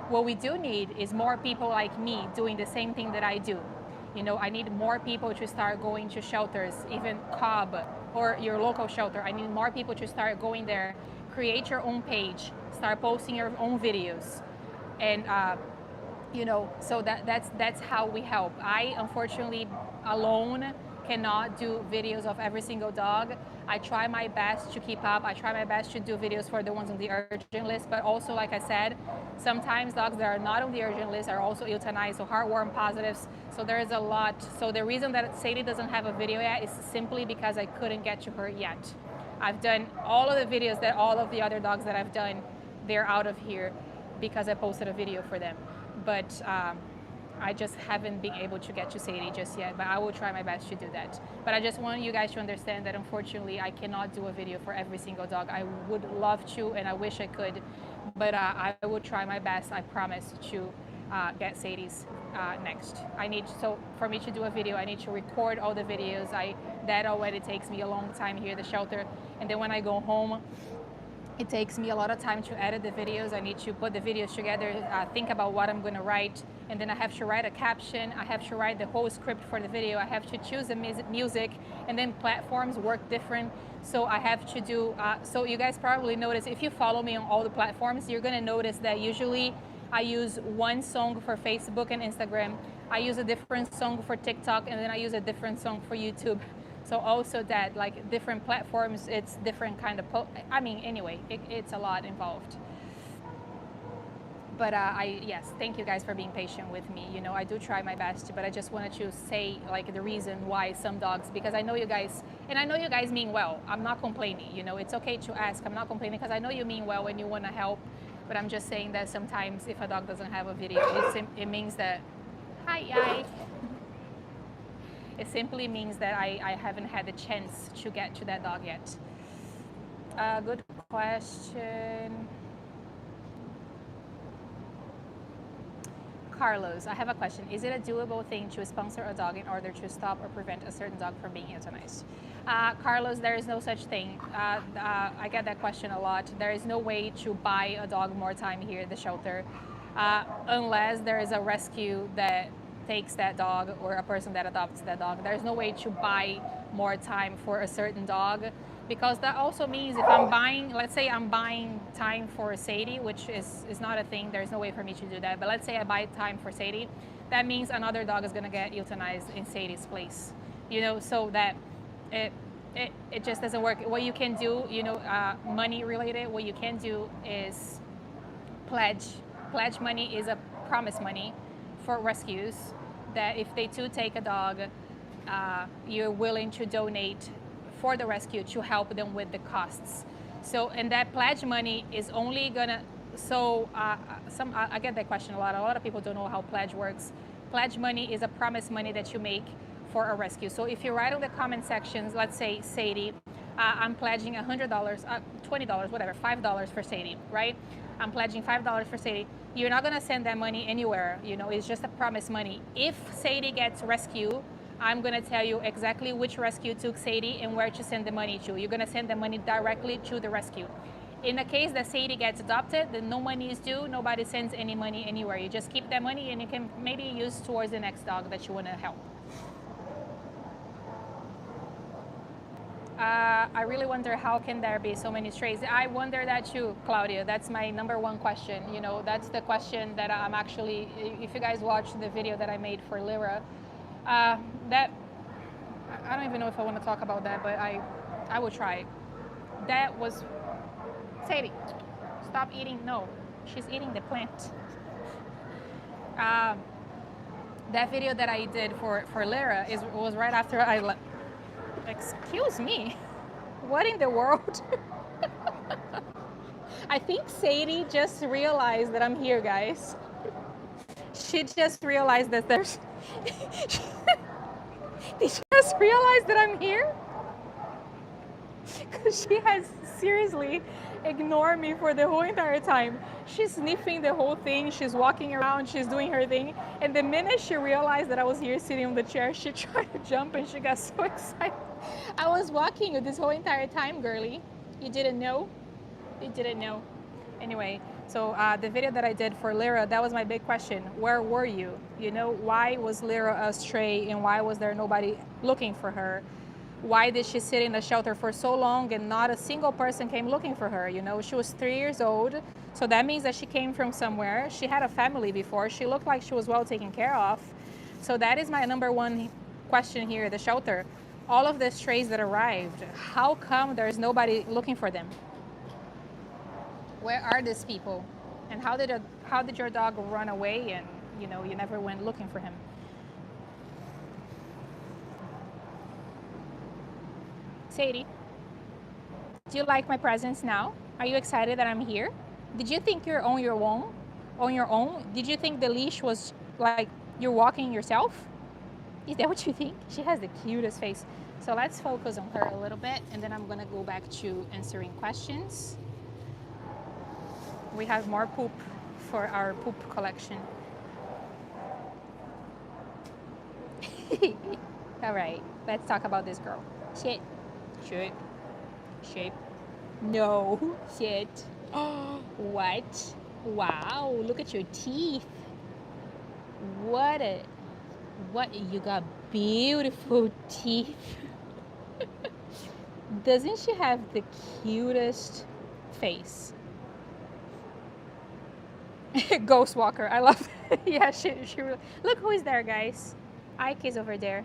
S1: What we do need is more people like me doing the same thing that I do. You know, I need more people to start going to shelters, even Cobb or your local shelter. I need more people to start going there, create your own page, start posting your own videos. And you know, so that's how we help. I unfortunately alone cannot do videos of every single dog. I try my best to keep up. I try my best to do videos for the ones on the urgent list, but also, like I said, sometimes dogs that are not on the urgent list are also euthanized, so heartworm positives. So there is a lot. So the reason that Sadie doesn't have a video yet is simply because I couldn't get to her yet. I've done all of the videos that all of the other dogs that I've done, they're out of here because I posted a video for them. But I just haven't been able to get to Sadie just yet, but I will try my best to do that. But I just want you guys to understand that unfortunately I cannot do a video for every single dog. I would love to, and I wish I could, but I will try my best, I promise, to get Sadie's next. So for me to do a video, I need to record all the videos. That already takes me a long time here at the shelter. And then when I go home, It takes me a lot of time to edit the videos. I need to put the videos together, think about what I'm going to write, and then I have to write a caption. I have to write the whole script for the video. I have to choose the music, and then platforms work different. So I have to do, so you guys probably notice, if you follow me on all the platforms, you're going to notice that usually I use one song for Facebook and Instagram. I use a different song for TikTok, and then I use a different song for YouTube. So also that, like different platforms, it's different kind of, I mean, anyway, it's a lot involved. But yes, thank you guys for being patient with me. You know, I do try my best, but I just wanted to say like the reason why some dogs, because I know you guys, and I know you guys mean well. I'm not complaining, you know, it's okay to ask. I'm not complaining because I know you mean well and you want to help, but I'm just saying that sometimes if a dog doesn't have a video, it means that, hi. It simply means that I haven't had the chance to get to that dog yet. Good question. Carlos, I have a question. Is it a doable thing to sponsor a dog in order to stop or prevent a certain dog from being euthanized? Carlos, there is no such thing. I get that question a lot. There is no way to buy a dog more time here at the shelter unless there is a rescue that takes that dog or a person that adopts that dog. There's no way to buy more time for a certain dog, because that also means if I'm buying, let's say I'm buying time for Sadie, which is not a thing, there's no way for me to do that, but let's say I buy time for Sadie, that means another dog is gonna get euthanized in Sadie's place, you know, so that it just doesn't work. What you can do, you know, money related, what you can do is pledge. Pledge money is a promise money for rescues that if they do take a dog, you're willing to donate for the rescue to help them with the costs. So, and that pledge money is only gonna, so I get that question a lot. A lot of people don't know how pledge works. Pledge money is a promise money that you make for a rescue. So if you write on the comment sections, let's say Sadie, I'm pledging $100, $20, whatever, $5 for Sadie, right? I'm pledging $5 for Sadie. You're not gonna send that money anywhere, you know, it's just a promise money. If Sadie gets rescued, I'm gonna tell you exactly which rescue took Sadie and where to send the money to. You're gonna send the money directly to the rescue. In the case that Sadie gets adopted, then no money is due, nobody sends any money anywhere. You just keep that money and you can maybe use towards the next dog that you wanna help. I really wonder how can there be so many strays. I wonder that too, Claudia. That's my number one question. You know, that's the question that I'm actually, if you guys watched the video that I made for Lyra, that, I don't even know if I want to talk about that, but I will try. That was, Sadie, stop eating, no, she's eating the plant. That video that I did for Lyra was right after I left. Excuse me, what in the world? I think Sadie just realized that I'm here, guys. She just realized that there's, did she just realize that I'm here? Because she has seriously ignored me for the whole entire time. She's sniffing the whole thing, she's walking around, she's doing her thing, and the minute she realized that I was here sitting on the chair, she tried to jump and she got so excited. I was walking you this whole entire time, girly. You didn't know? You didn't know. Anyway, so the video that I did for Lyra, that was my big question. Where were you? You know, why was Lyra a stray and why was there nobody looking for her? Why did she sit in the shelter for so long and not a single person came looking for her? You know, she was 3 years old, so that means that she came from somewhere. She had a family before. She looked like she was well taken care of. So that is my number one question here at the shelter. All of the strays that arrived, how come there's nobody looking for them? Where are these people? And how did your dog run away and, you know, you never went looking for him? Sadie, do you like my presence now? Are you excited that I'm here? Did you think you're on your own? On your own? Did you think the leash was like you're walking yourself? Is that what you think? She has the cutest face. So let's focus on her a little bit and then I'm gonna go back to answering questions. We have more poop for our poop collection. All right, let's talk about this girl. Shit. Shape. No shit. Oh, what? Wow, look at your teeth. What a what you got beautiful teeth. Doesn't she have the cutest face? Ghost Walker, I love it. Yeah, she really, look who is there, guys. Ike is over there.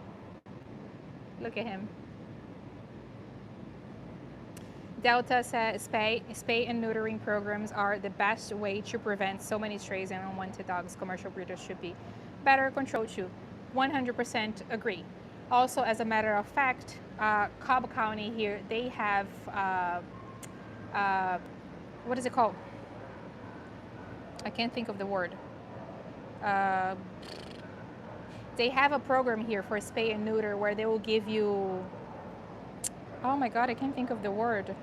S1: Look at him. Delta says spay and neutering programs are the best way to prevent so many strays and unwanted dogs. Commercial breeders should be better controlled too. 100% agree. Also, as a matter of fact, Cobb County here, they have, what is it called? I can't think of the word. Uh, they have a program here for spay and neuter where they will give you, oh my God, I can't think of the word.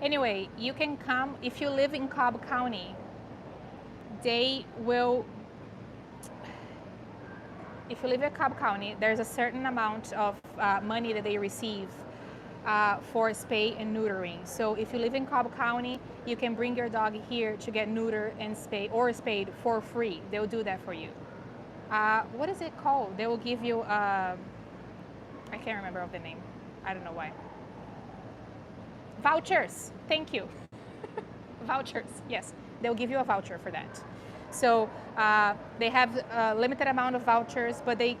S1: Anyway, you can come, if you live in Cobb County, they will, if you live in Cobb County, there's a certain amount of money that they receive for spay and neutering. So if you live in Cobb County, you can bring your dog here to get neutered and spayed or spayed for free. They'll do that for you. What is it called? They will give you, I can't remember of the name. I don't know why. Vouchers, thank you. Vouchers, yes, they'll give you a voucher for that. So they have a limited amount of vouchers, but they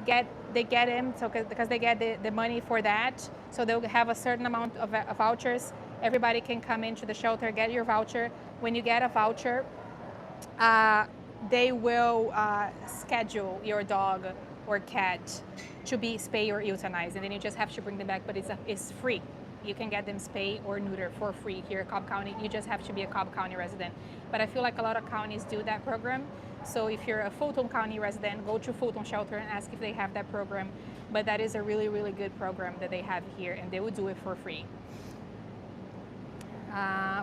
S1: get them so because they get the money for that. So they'll have a certain amount of vouchers. Everybody can come into the shelter, get your voucher. When you get a voucher, they will schedule your dog or cat to be spayed or euthanized, and then you just have to bring them back, but it's free. You can get them spayed or neutered for free here in Cobb County. You just have to be a Cobb County resident. But I feel like a lot of counties do that program. So if you're a Fulton County resident, go to Fulton Shelter and ask if they have that program. But that is a really, really good program that they have here, and they will do it for free.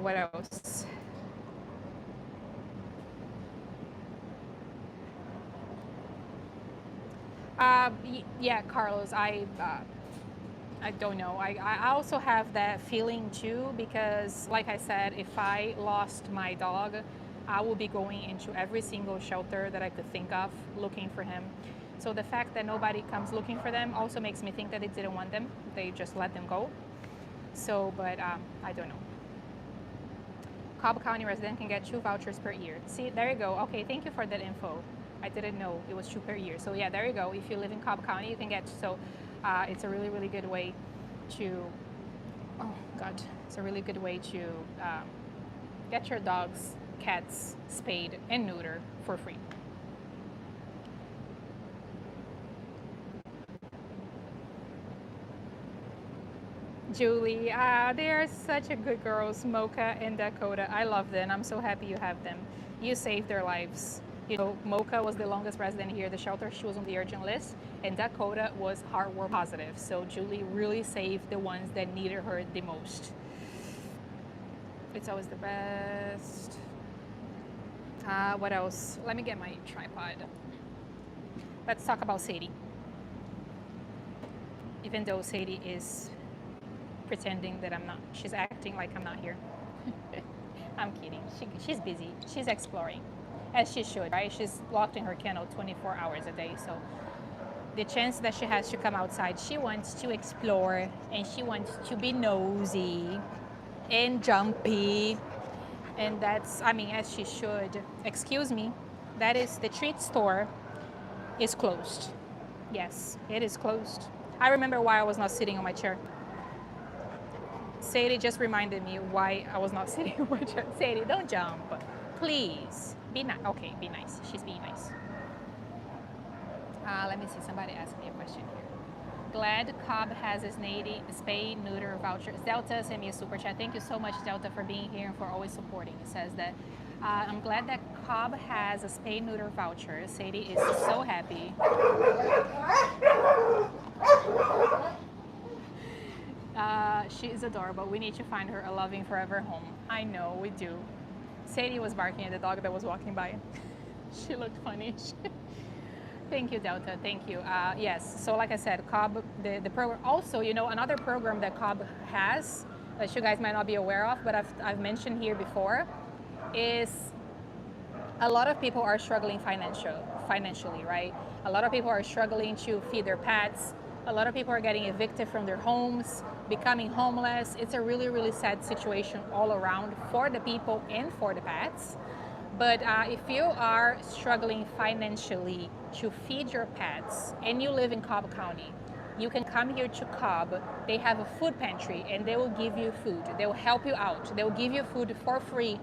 S1: What else? Yeah, Carlos, I don't know. I also have that feeling too, because like I said, if I lost my dog, I will be going into every single shelter that I could think of looking for him. So the fact that nobody comes looking for them also makes me think that they didn't want them. They just let them go. So, but I don't know. Cobb County resident can get 2 vouchers per year. See, there you go. Okay, thank you for that info. I didn't know it was 2 per year. So yeah, there you go. If you live in Cobb County, you can get, so it's a really, really good way to, oh God, it's a really good way to get your dogs, cats spayed and neutered for free. Julie, they are such a good girls, Mocha and Dakota. I love them. I'm so happy you have them. You saved their lives. You know, Mocha was the longest resident here at the shelter. She was on the urgent list, and Dakota was heartworm positive. So Julie really saved the ones that needed her the most. It's always the best. What else? Let me get my tripod. Let's talk about Sadie. Even though Sadie is pretending that I'm not, she's acting like I'm not here. I'm kidding. She's busy. She's exploring, as she should, right? She's locked in her kennel 24 hours a day. So the chance that she has to come outside, she wants to explore and she wants to be nosy and jumpy. And that's, I mean, as she should. Excuse me, that is, the treat store is closed. Yes, it is closed. I remember why I was not sitting on my chair. Sadie just reminded me why I was not sitting on my chair. Sadie, don't jump. Please. Be nice. Okay, be nice. She's being nice. Let me see. Somebody asked me a question here. Glad Cobb has his spay neuter voucher. Delta sent me a super chat. Thank you so much, Delta, for being here and for always supporting. It says that I'm glad that Cobb has a spay neuter voucher. Sadie is so happy. She is adorable. We need to find her a loving forever home. I know, we do. Sadie was barking at the dog that was walking by. She looked funny. Thank you, Delta. Thank you. Yes, so like I said, Cobb, the program, also, you know, another program that Cobb has that you guys might not be aware of, but I've mentioned here before, is a lot of people are struggling financially, right? A lot of people are struggling to feed their pets. A lot of people are getting evicted from their homes, becoming homeless. It's a really, really sad situation all around for the people and for the pets. But if you are struggling financially to feed your pets and you live in Cobb County, you can come here to Cobb. They have a food pantry and they will give you food. They will help you out. They will give you food for free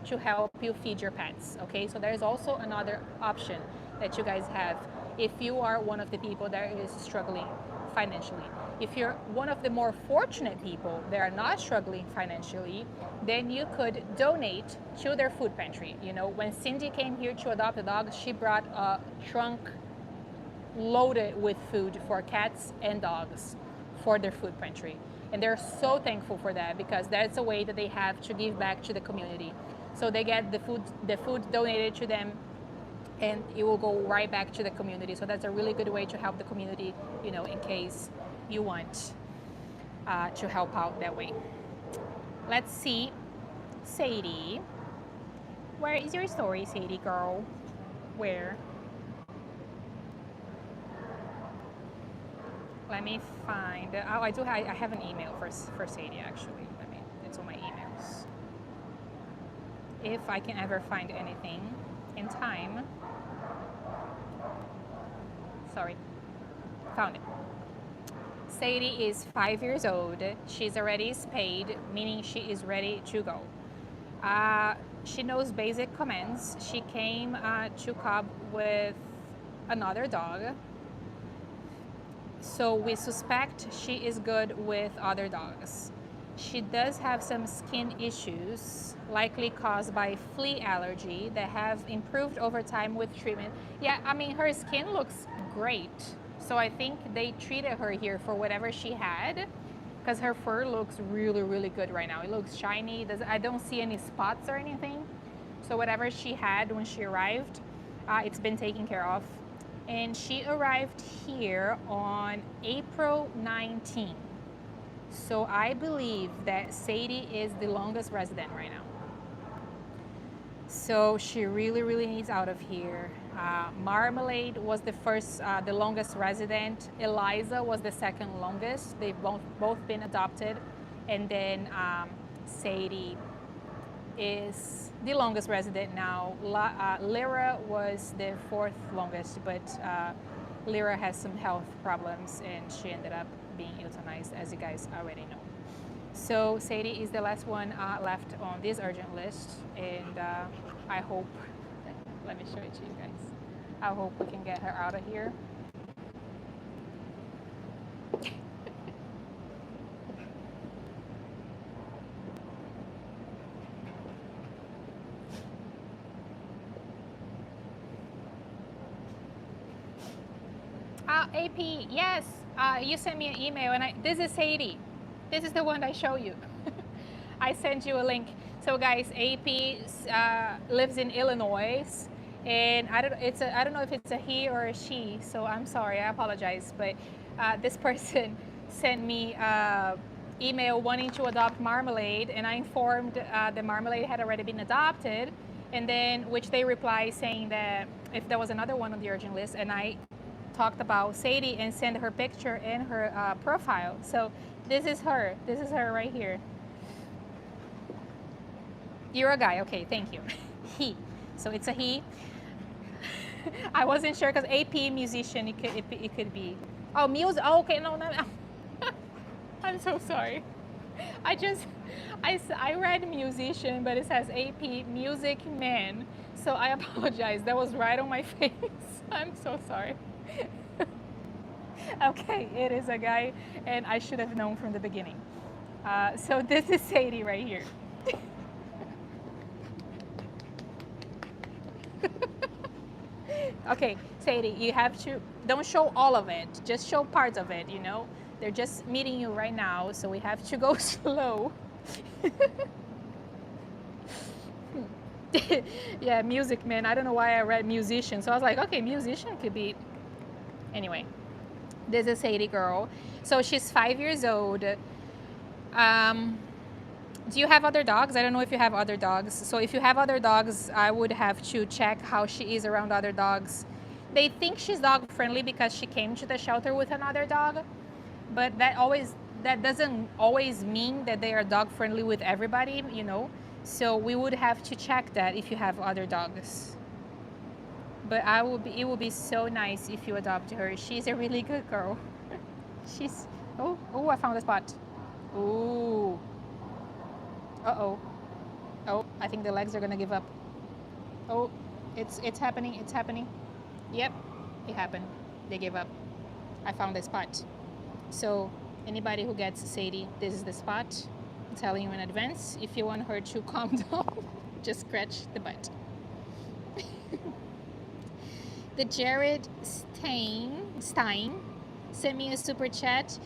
S1: to help you feed your pets. Okay, so there's also another option that you guys have if you are one of the people that is struggling financially. If you're one of the more fortunate people that are not struggling financially, then you could donate to their food pantry. You know, when Cindy came here to adopt a dog, she brought a trunk loaded with food for cats and dogs for their food pantry. And they're so thankful for that because that's a way that they have to give back to the community. So they get the food donated to them, and it will go right back to the community. So that's a really good way to help the community, you know, in case you want to help out that way. Let's see, Sadie. Where is your story, Sadie girl? Where? Let me find. Oh, I have an email for Sadie actually. It's on my emails. If I can ever find anything in time. Sorry, found it. Sadie is 5 years old. She's already spayed, meaning she is ready to go. She knows basic commands. She came to Cobb with another dog. So we suspect she is good with other dogs. She does have some skin issues, likely caused by flea allergy, that have improved over time with treatment. Yeah, I mean, her skin looks great. So I think they treated her here for whatever she had, because her fur looks really, really good right now. It looks shiny. I don't see any spots or anything. So whatever she had when she arrived, it's been taken care of. And she arrived here on April 19th. So I believe that Sadie is the longest resident right now. So she really, really needs out of here. Marmalade was the longest resident. Eliza was the second longest. They've both been adopted. And then Sadie is the longest resident now. Lyra was the fourth longest, but Lyra has some health problems and she ended up being euthanized, as you guys already know. So Sadie is the last one left on this urgent list, and I hope, let me show it to you guys. I hope we can get her out of here. AP, yes, you sent me an email, and this is Sadie. This is the one I show you. I sent you a link. So guys, AP lives in Illinois, and I don't know if it's a he or a she. So I'm sorry, I apologize, but this person sent me email wanting to adopt Marmalade, and I informed the Marmalade had already been adopted, and then which they replied saying that if there was another one on the urgent list, and I talked about Sadie and sent her picture and her profile. So this is her. This is her right here. You're a guy. Okay, thank you. He. So it's a he. I wasn't sure because AP musician. It could be. Oh, music. Oh, okay. No. I'm so sorry. I read musician, but it says AP music man. So I apologize. That was right on my face. I'm so sorry. Okay, it is a guy, and I should have known from the beginning. So this is Sadie right here. Okay, Sadie, you have to, don't show all of it, just show parts of it, you know? They're just meeting you right now, so we have to go slow. Yeah, music man. I don't know why I read musician. So I was like, okay, musician could be. Anyway, this is Sadie girl. So she's 5 years old. Do you have other dogs? I don't know if you have other dogs. So if you have other dogs, I would have to check how she is around other dogs. They think she's dog friendly because she came to the shelter with another dog, but that doesn't always mean that they are dog friendly with everybody, you know. So we would have to check that if you have other dogs. But it would be so nice if you adopt her. She's a really good girl. She's oh, I found a spot. Ooh. Uh-oh. Oh, I think the legs are gonna give up. Oh, it's happening, it's happening. Yep, it happened. They gave up. I found the spot. So anybody who gets Sadie, this is the spot. I'm telling you in advance. If you want her to calm down, just scratch the butt. The Jared Stein sent me a super chat.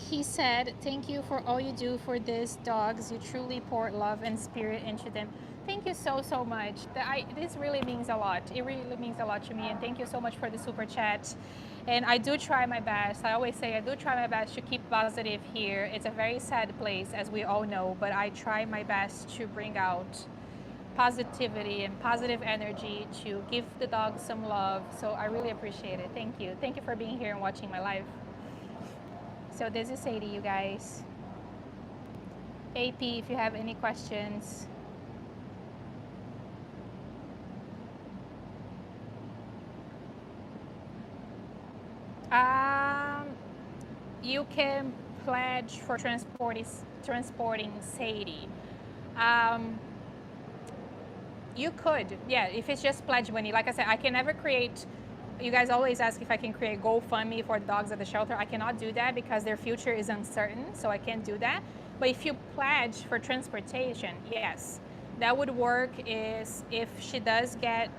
S1: He said, "Thank you for all you do for these dogs. You truly pour love and spirit into them." Thank you so much. This really means a lot. It really means a lot to me, and thank you so much for the super chat. And I do try my best. I always say I do try my best to keep positive here. It's a very sad place, as we all know, but I try my best to bring out positivity and positive energy to give the dogs some love. So I really appreciate it. Thank you. Thank you for being here and watching my live. So this is Sadie, you guys. AP, if you have any questions. You can pledge for transporting Sadie. You could, yeah, if it's just pledge money. Like I said, I can never create, you guys always ask if I can create GoFundMe for the dogs at the shelter. I cannot do that because their future is uncertain, so I can't do that. But if you pledge for transportation, yes, that would work. Is if she does get,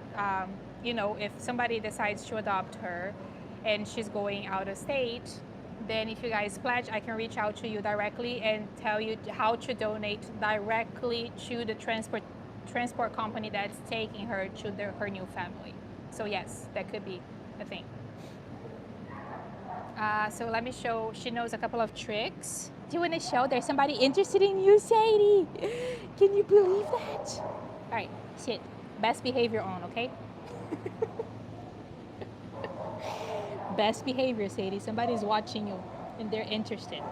S1: you know, if somebody decides to adopt her and she's going out of state, then if you guys pledge, I can reach out to you directly and tell you how to donate directly to the transport company that's taking her to her new family. So yes, that could be a thing. So let me show, she knows a couple of tricks. Do you want to show there's somebody interested in you, Sadie? Can you believe that? All right, sit. Best behavior on, okay? Best behavior, Sadie. Somebody's watching you and they're interested.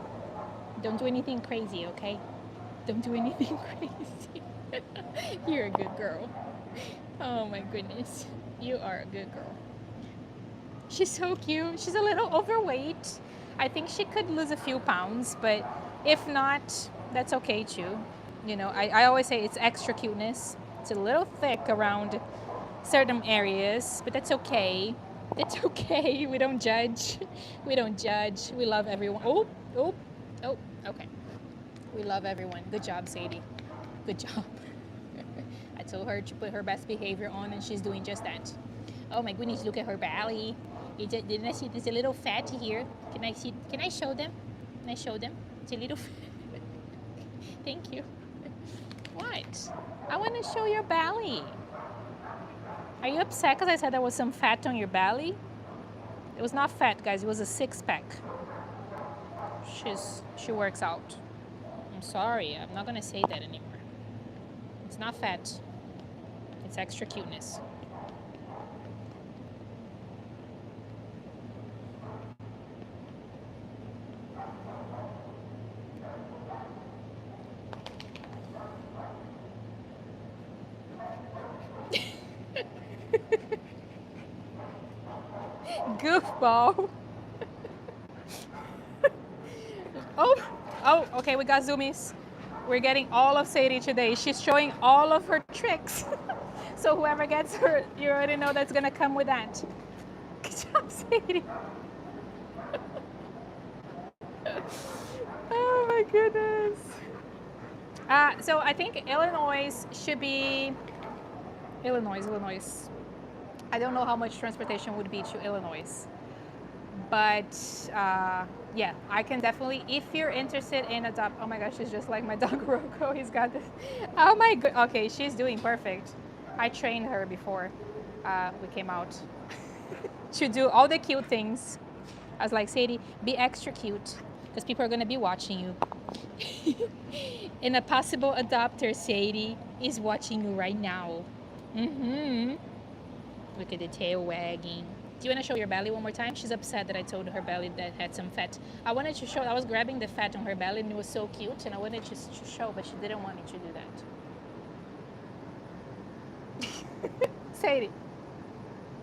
S1: Don't do anything crazy, okay? Don't do anything crazy. You're a good girl. Oh my goodness. You are a good girl. She's so cute. She's a little overweight. I think she could lose a few pounds, but if not, that's okay too. You know, I always say it's extra cuteness. It's a little thick around certain areas, but that's okay. It's okay. We don't judge. We don't judge. We love everyone. Oh, okay. We love everyone. Good job, Sadie. Good job. I told her to put her best behavior on, and she's doing just that. Oh my goodness, look at her belly. Didn't I see there's a little fat here? Can I see? Can I show them? Can I show them? It's a little. Thank you. What? I want to show your belly. Are you upset because I said there was some fat on your belly? It was not fat, guys. It was a six-pack. She works out. I'm sorry. I'm not gonna say that anymore. It's not fat. It's extra cuteness. Goofball. Oh, okay, we got zoomies. We're getting all of Sadie today. She's showing all of her tricks. So whoever gets her, you already know that's gonna come with that. Good job, Sadie. Oh my goodness. So I think Illinois should be, Illinois. I don't know how much transportation would be to Illinois. But yeah, I can definitely, if you're interested in adopt, oh my gosh, she's just like my dog Rocco. He's got this. Oh my god. Okay, she's doing perfect. I trained her before we came out to do all the cute things. I was like, Sadie, be extra cute because people are going to be watching you. And a possible adopter, Sadie, is watching you right now. Mm-hmm. Look at the tail wagging. Do you want to show your belly one more time? She's upset that I told her belly that had some fat. I wanted to show, I was grabbing the fat on her belly and it was so cute and I wanted to show, but she didn't want me to do that. Sadie.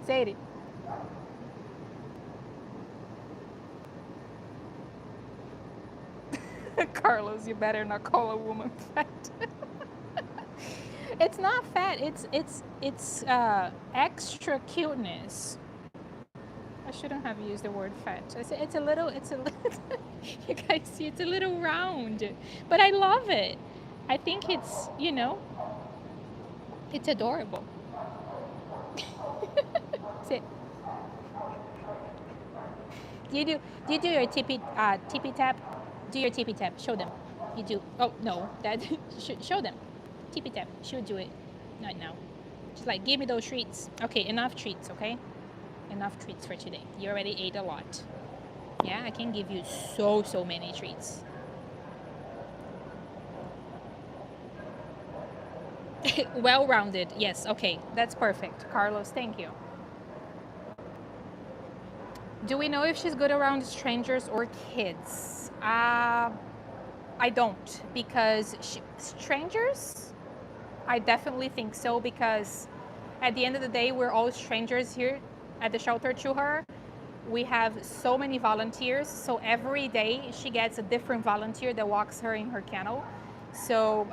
S1: Sadie. Carlos, you better not call a woman fat. It's not fat. It's extra cuteness. I shouldn't have used the word fat. It's a little. You guys see, it's a little round, but I love it. I think it's it's adorable. Sit. Do you do your tippy tap? Do your tippy tap. Show them. You do. Oh no, that show them. Tippy tap. She'll do it. Not now. Just like give me those treats. Okay, enough treats. Okay, enough treats for today. You already ate a lot. Yeah, I can give you so many treats. Well-rounded. Yes. Okay, that's perfect. Carlos, thank you. Do we know if she's good around strangers or kids? I don't, because strangers, I definitely think so, because at the end of the day, we're all strangers here at the shelter to her. We have so many volunteers, so every day she gets a different volunteer that walks her in her kennel. So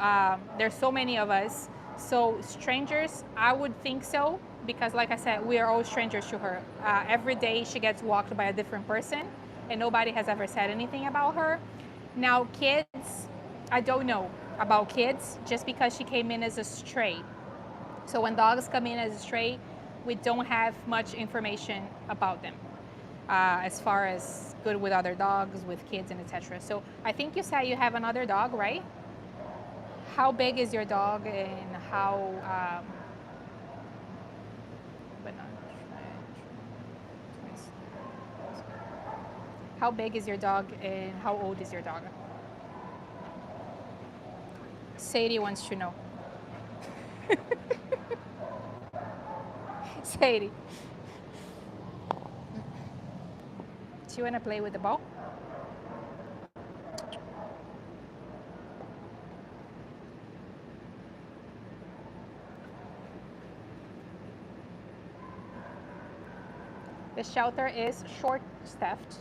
S1: there's so many of us. So strangers, I would think so, because like I said, we are all strangers to her. Every day she gets walked by a different person and nobody has ever said anything about her. Now kids, I don't know about kids just because she came in as a stray. So when dogs come in as a stray, we don't have much information about them as far as good with other dogs, with kids, and etc. So I think you said you have another dog, right? How big is your dog and how big is your dog and how old is your dog? Sadie wants to know. Sadie. Do you want to play with the ball? The shelter is short-staffed,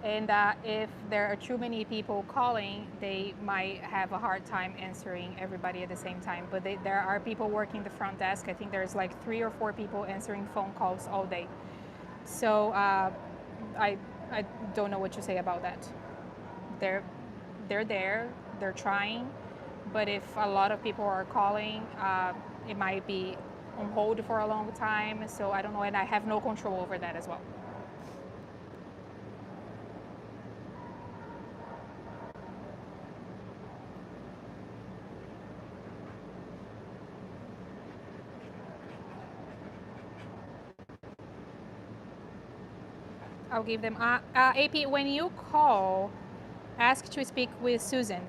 S1: and if there are too many people calling, they might have a hard time answering everybody at the same time. But there are people working the front desk. I think there's like 3 or 4 people answering phone calls all day. So I don't know what to say about that. They're there, they're trying, but if a lot of people are calling, it might be on hold for a long time. So I don't know, and I have no control over that as well. I'll give them. AP, when you call, ask to speak with Susan,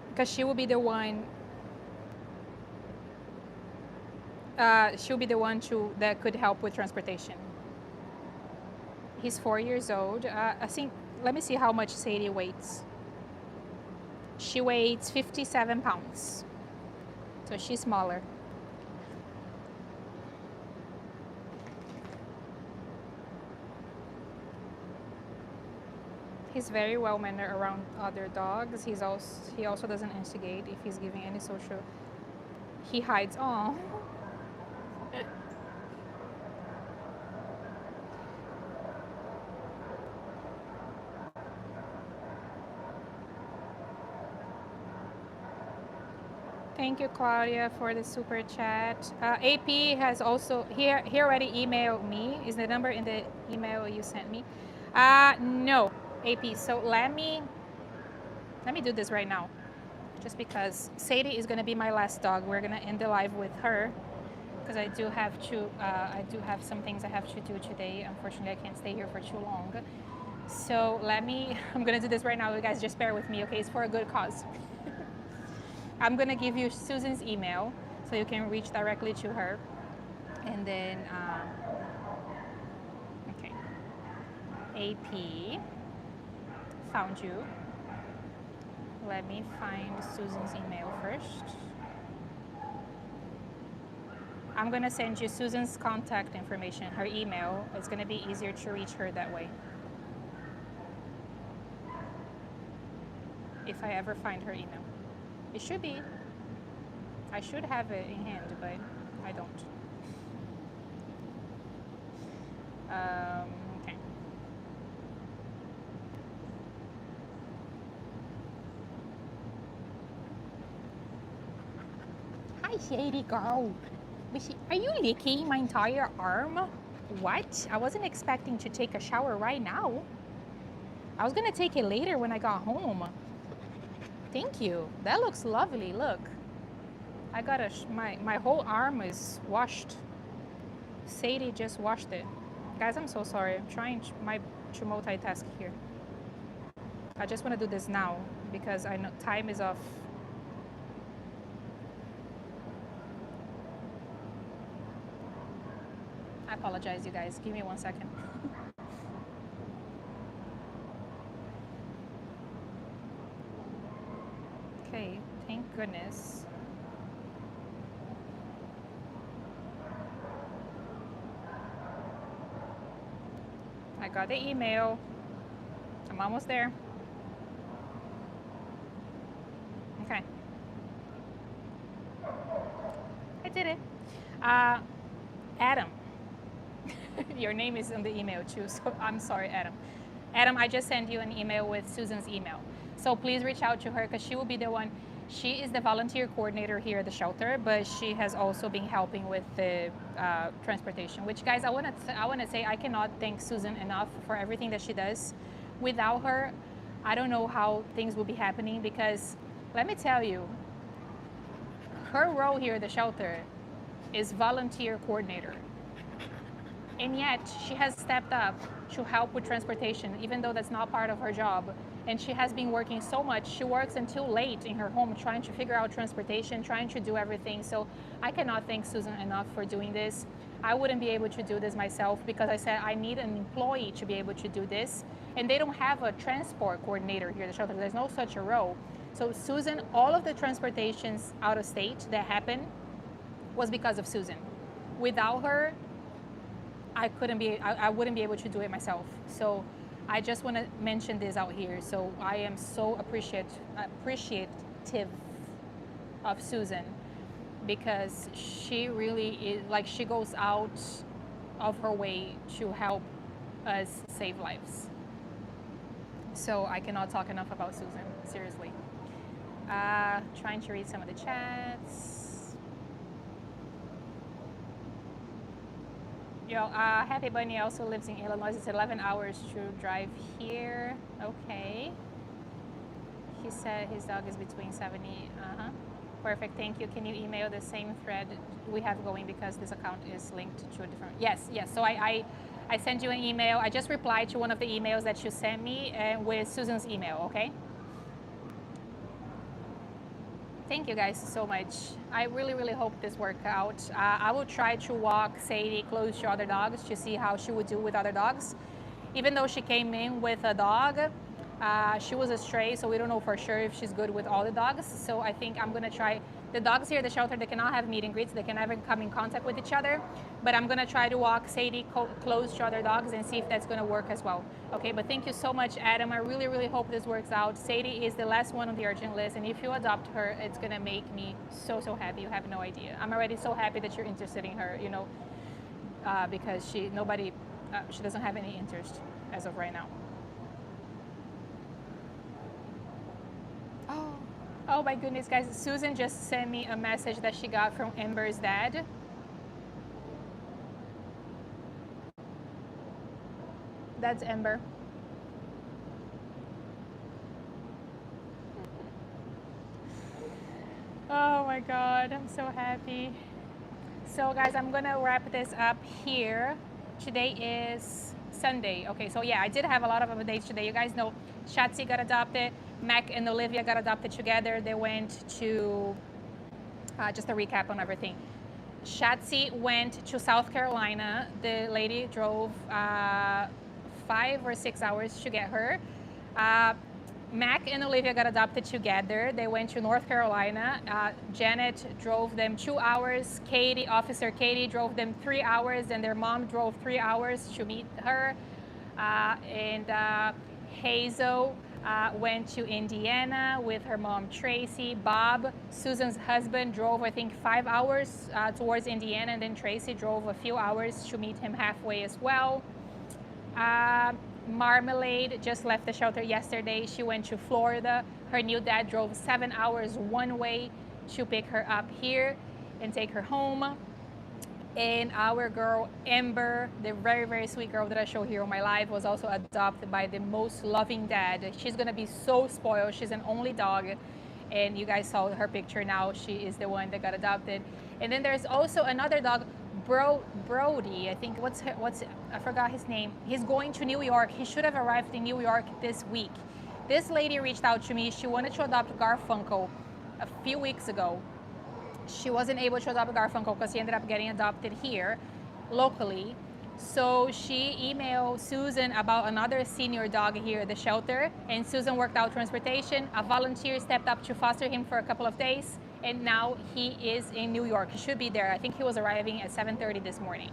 S1: because she will be the one. She'll be the one that could help with transportation. He's 4 years old. I think. Let me see how much Sadie weighs. She weighs 57 pounds, so she's smaller. He's very well mannered around other dogs. He also doesn't instigate if he's giving any social. He hides. Oh. Thank you, Claudia, for the super chat. AP has also he already emailed me. Is the number in the email you sent me? No, AP. So let me do this right now, just because Sadie is gonna be my last dog. We're gonna end the live with her, because I do have some things I have to do today. Unfortunately, I can't stay here for too long. So I'm gonna do this right now, you guys just bear with me, okay? It's for a good cause. I'm gonna give you Susan's email so you can reach directly to her. And then, okay, AP, found you. Let me find Susan's email first. I'm gonna send you Susan's contact information, her email. It's gonna be easier to reach her that way. If I ever find her email. It should be. I should have it in hand, but I don't. Okay. Hi, shady girl. Are you licking my entire arm? What? I wasn't expecting to take a shower right now. I was gonna take it later when I got home. Thank you. That looks lovely. Look. I got my whole arm is washed. Sadie just washed it. Guys, I'm so sorry. I'm trying to multitask here. I just want to do this now because I know time is off. I apologize, you guys. Give me 1 second. Okay, thank goodness. I got the email. I'm almost there. Okay. I did it. Adam. Your name is in the email too, so I'm sorry, Adam. Adam, I just sent you an email with Susan's email. So please reach out to her because she will be the one. She is the volunteer coordinator here at the shelter, but she has also been helping with the transportation. Which, guys, I want to say I cannot thank Susan enough for everything that she does. Without her, I don't know how things will be happening because let me tell you, her role here at the shelter is volunteer coordinator. And yet she has stepped up to help with transportation, even though that's not part of her job. And she has been working so much. She works until late in her home trying to figure out transportation, trying to do everything. So I cannot thank Susan enough for doing this. I wouldn't be able to do this myself because I said I need an employee to be able to do this. And they don't have a transport coordinator here at the shelter. There's no such a role. So Susan, all of the transportations out of state that happened was because of Susan. Without her, I wouldn't be able to do it myself. So I just want to mention this out here. So I am so appreciative of Susan because she really is, like, she goes out of her way to help us save lives. So I cannot talk enough about Susan, seriously. Trying to read some of the chats. Happy Bunny also lives in Illinois. It's 11 hours to drive here. Okay. He said his dog is between 70. Perfect. Thank you. Can you email the same thread we have going because this account is linked to a different. Yes. So I sent you an email. I just replied to one of the emails that you sent me with Susan's email. Okay. Thank you guys so much. I really, really hope this works out. I will try to walk Sadie close to other dogs to see how she would do with other dogs. Even though she came in with a dog, she was a stray, so we don't know for sure if she's good with all the dogs. So I think I'm gonna try. The dogs here at the shelter, they cannot have meet and greets. They can never come in contact with each other. But I'm gonna try to walk Sadie close to other dogs and see if that's gonna work as well. Okay, but thank you so much, Adam. I really, really hope this works out. Sadie is the last one on the urgent list, and if you adopt her, it's gonna make me so, so happy. You have no idea. I'm already so happy that you're interested in her, because she doesn't have any interest as of right now. Oh my goodness, guys. Susan just sent me a message that she got from Amber's dad. That's Amber. Oh my God, I'm so happy. So guys, I'm gonna wrap this up here. Today is Sunday. Okay, so yeah, I did have a lot of updates today. You guys know Shatsi got adopted. Mac and Olivia got adopted together. They went to, just a recap on everything. Shatsi went to South Carolina. The lady drove 5 or 6 hours to get her. Mac and Olivia got adopted together. They went to North Carolina. Janet drove them 2 hours. Officer Katie drove them 3 hours, and their mom drove 3 hours to meet her. And Hazel went to Indiana with her mom Tracy. Bob, Susan's husband, drove I think 5 hours towards Indiana, and then Tracy drove a few hours to meet him halfway as well. Marmalade just left the shelter yesterday. She went to Florida. Her new dad drove 7 hours one way to pick her up here and take her home. And our girl Ember, the very, very sweet girl that I show here on my live, was also adopted by the most loving dad. She's gonna be so spoiled. She's an only dog, and you guys saw her picture now. She is the one that got adopted. And then there's also another dog, Brody, I think. I forgot his name. He's going to New York. He should have arrived in New York this week. This lady reached out to me. She wanted to adopt Garfunkel a few weeks ago. She wasn't able to adopt Garfunkel because he ended up getting adopted here locally. So she emailed Susan about another senior dog here at the shelter, and Susan worked out transportation. A volunteer stepped up to foster him for a couple of days, and now he is in New York. He should be there. I think he was arriving at 7:30 this morning.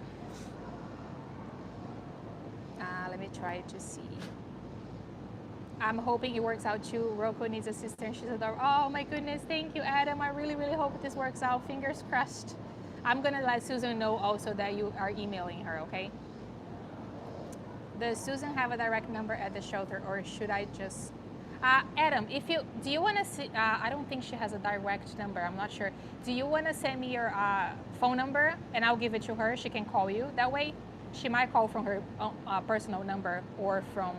S1: Let me try to see. I'm hoping it works out too. Rocco needs a sister and she's adorable. Oh my goodness, thank you, Adam. I really, really hope this works out. Fingers crossed. I'm gonna let Susan know also that you are emailing her, okay? Does Susan have a direct number at the shelter, or should I just... Adam, do you wanna see, I don't think she has a direct number, I'm not sure. Do you wanna send me your phone number and I'll give it to her? She can call you that way. She might call from her personal number or from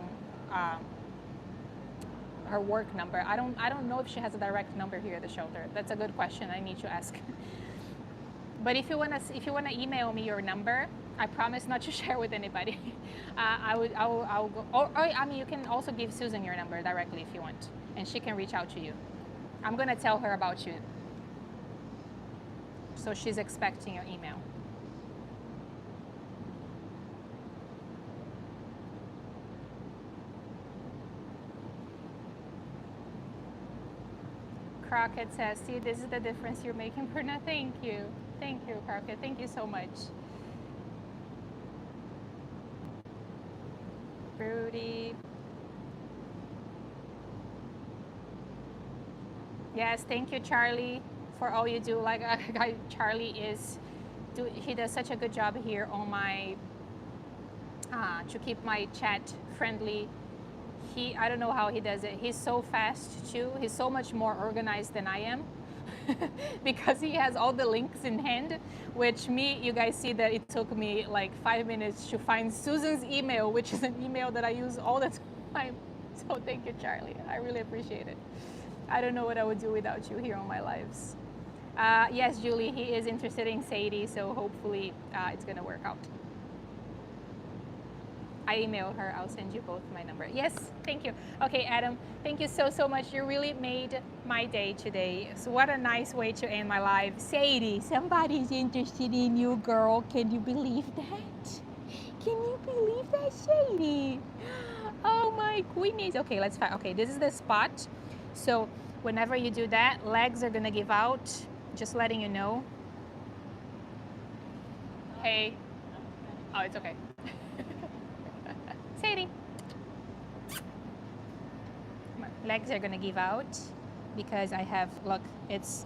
S1: her work number. I don't know if she has a direct number here at the shelter. That's a good question. I need to ask. But if you wanna email me your number, I promise not to share with anybody. I'll go. Or I mean, you can also give Susan your number directly if you want, and she can reach out to you. I'm gonna tell her about you, so she's expecting your email. Crockett says, see, this is the difference you're making, Perna. Thank you. Thank you, Crockett. Thank you so much. Rudy. Yes, thank you, Charlie, for all you do. Like, Charlie he does such a good job here on my, to keep my chat friendly. I don't know how he does it. He's so fast too. He's so much more organized than I am because he has all the links in hand, which you guys see that it took me like 5 minutes to find Susan's email, which is an email that I use all the time. So thank you, Charlie. I really appreciate it. I don't know what I would do without you here on my lives. Yes, Julie, he is interested in Sadie, so hopefully it's gonna work out. I emailed her. I'll send you both my number. Yes, thank you. Okay, Adam, thank you so, so much. You really made my day today. So what a nice way to end my live. Sadie, somebody's interested in you, girl. Can you believe that? Can you believe that, Sadie? Oh my goodness. Okay, let's find. Okay, this is the spot. So whenever you do that, legs are gonna give out. Just letting you know. Hey. Oh, it's okay. Sadie. My legs are gonna give out because I have, look, it's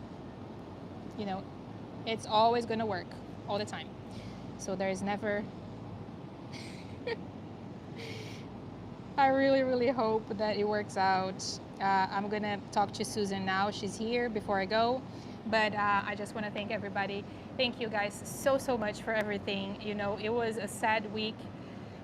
S1: always gonna work all the time. So there's never, I really, really hope that it works out. I'm gonna talk to Susan now. She's here before I go. But I just wanna thank everybody. Thank you guys so, so much for everything. It was a sad week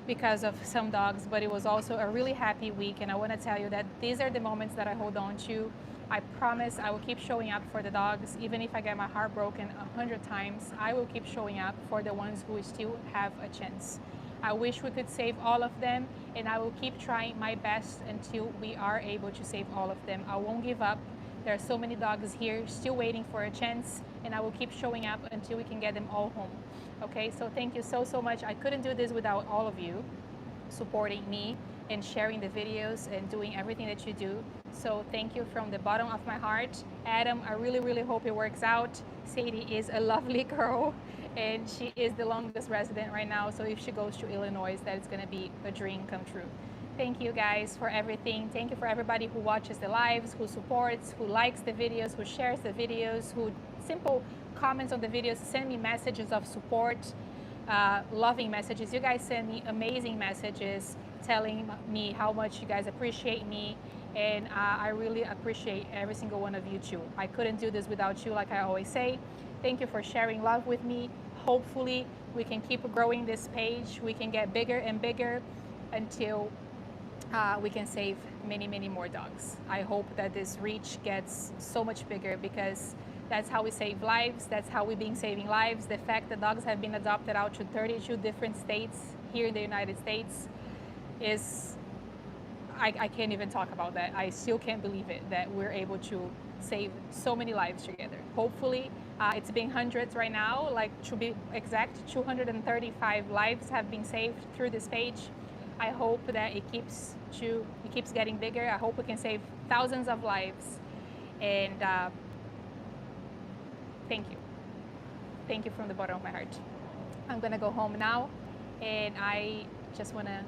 S1: because of some dogs, but it was also a really happy week. And I want to tell you that these are the moments that I hold on to. I promise I will keep showing up for the dogs. Even if I get my heart broken 100 times, I will keep showing up for the ones who still have a chance. I wish we could save all of them, and I will keep trying my best until we are able to save all of them. I won't give up. There are so many dogs here still waiting for a chance, and I will keep showing up until we can get them all home. Okay, so thank you so much. I couldn't do this without all of you supporting me and sharing the videos and doing everything that you do. So thank you from the bottom of my heart. Adam, I really hope it works out. Sadie is a lovely girl and she is the longest resident right now. So if she goes to Illinois, that is gonna be a dream come true. Thank you guys for everything. Thank you for everybody who watches the lives, who supports, who likes the videos, who shares the videos, who simple comments on the videos, send me messages of support, loving messages. You guys send me amazing messages telling me how much you guys appreciate me, and I really appreciate every single one of you too. I couldn't do this without you, like I always say. Thank you for sharing love with me. Hopefully we can keep growing this page. We can get bigger and bigger until we can save many more dogs. I hope that this reach gets so much bigger, because that's how we save lives. That's how we've been saving lives. The fact that dogs have been adopted out to 32 different states here in the United States is, I can't even talk about that. I still can't believe it, that we're able to save so many lives together. Hopefully, it's been hundreds right now, like to be exact, 235 lives have been saved through this page. I hope that it keeps getting bigger. I hope we can save thousands of lives. And thank you. Thank you from the bottom of my heart. I'm gonna go home now, and I just wanna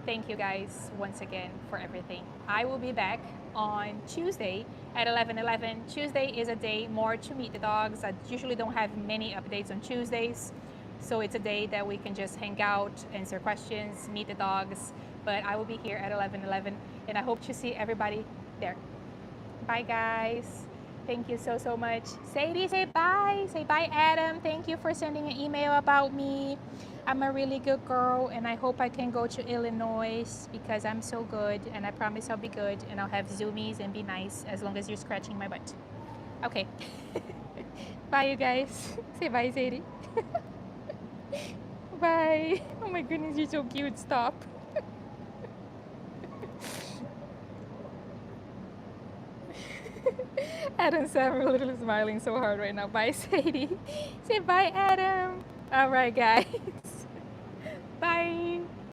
S1: thank you guys once again for everything. I will be back on Tuesday at 11:11. Tuesday is a day more to meet the dogs. I usually don't have many updates on Tuesdays, so it's a day that we can just hang out, answer questions, meet the dogs. But I will be here at 11:11, and I hope to see everybody there. Bye, guys. Thank you so much. Sadie, say bye. Say bye, Adam. Thank you for sending an email about me. I'm a really good girl, and I hope I can go to Illinois because I'm so good, and I promise I'll be good, and I'll have zoomies and be nice as long as you're scratching my butt. Okay. Bye, you guys. Say bye, Sadie. Bye. Oh my goodness, you're so cute. Stop. Adam said I'm literally smiling so hard right now. Bye, Sadie. Say bye, Adam. All right, guys.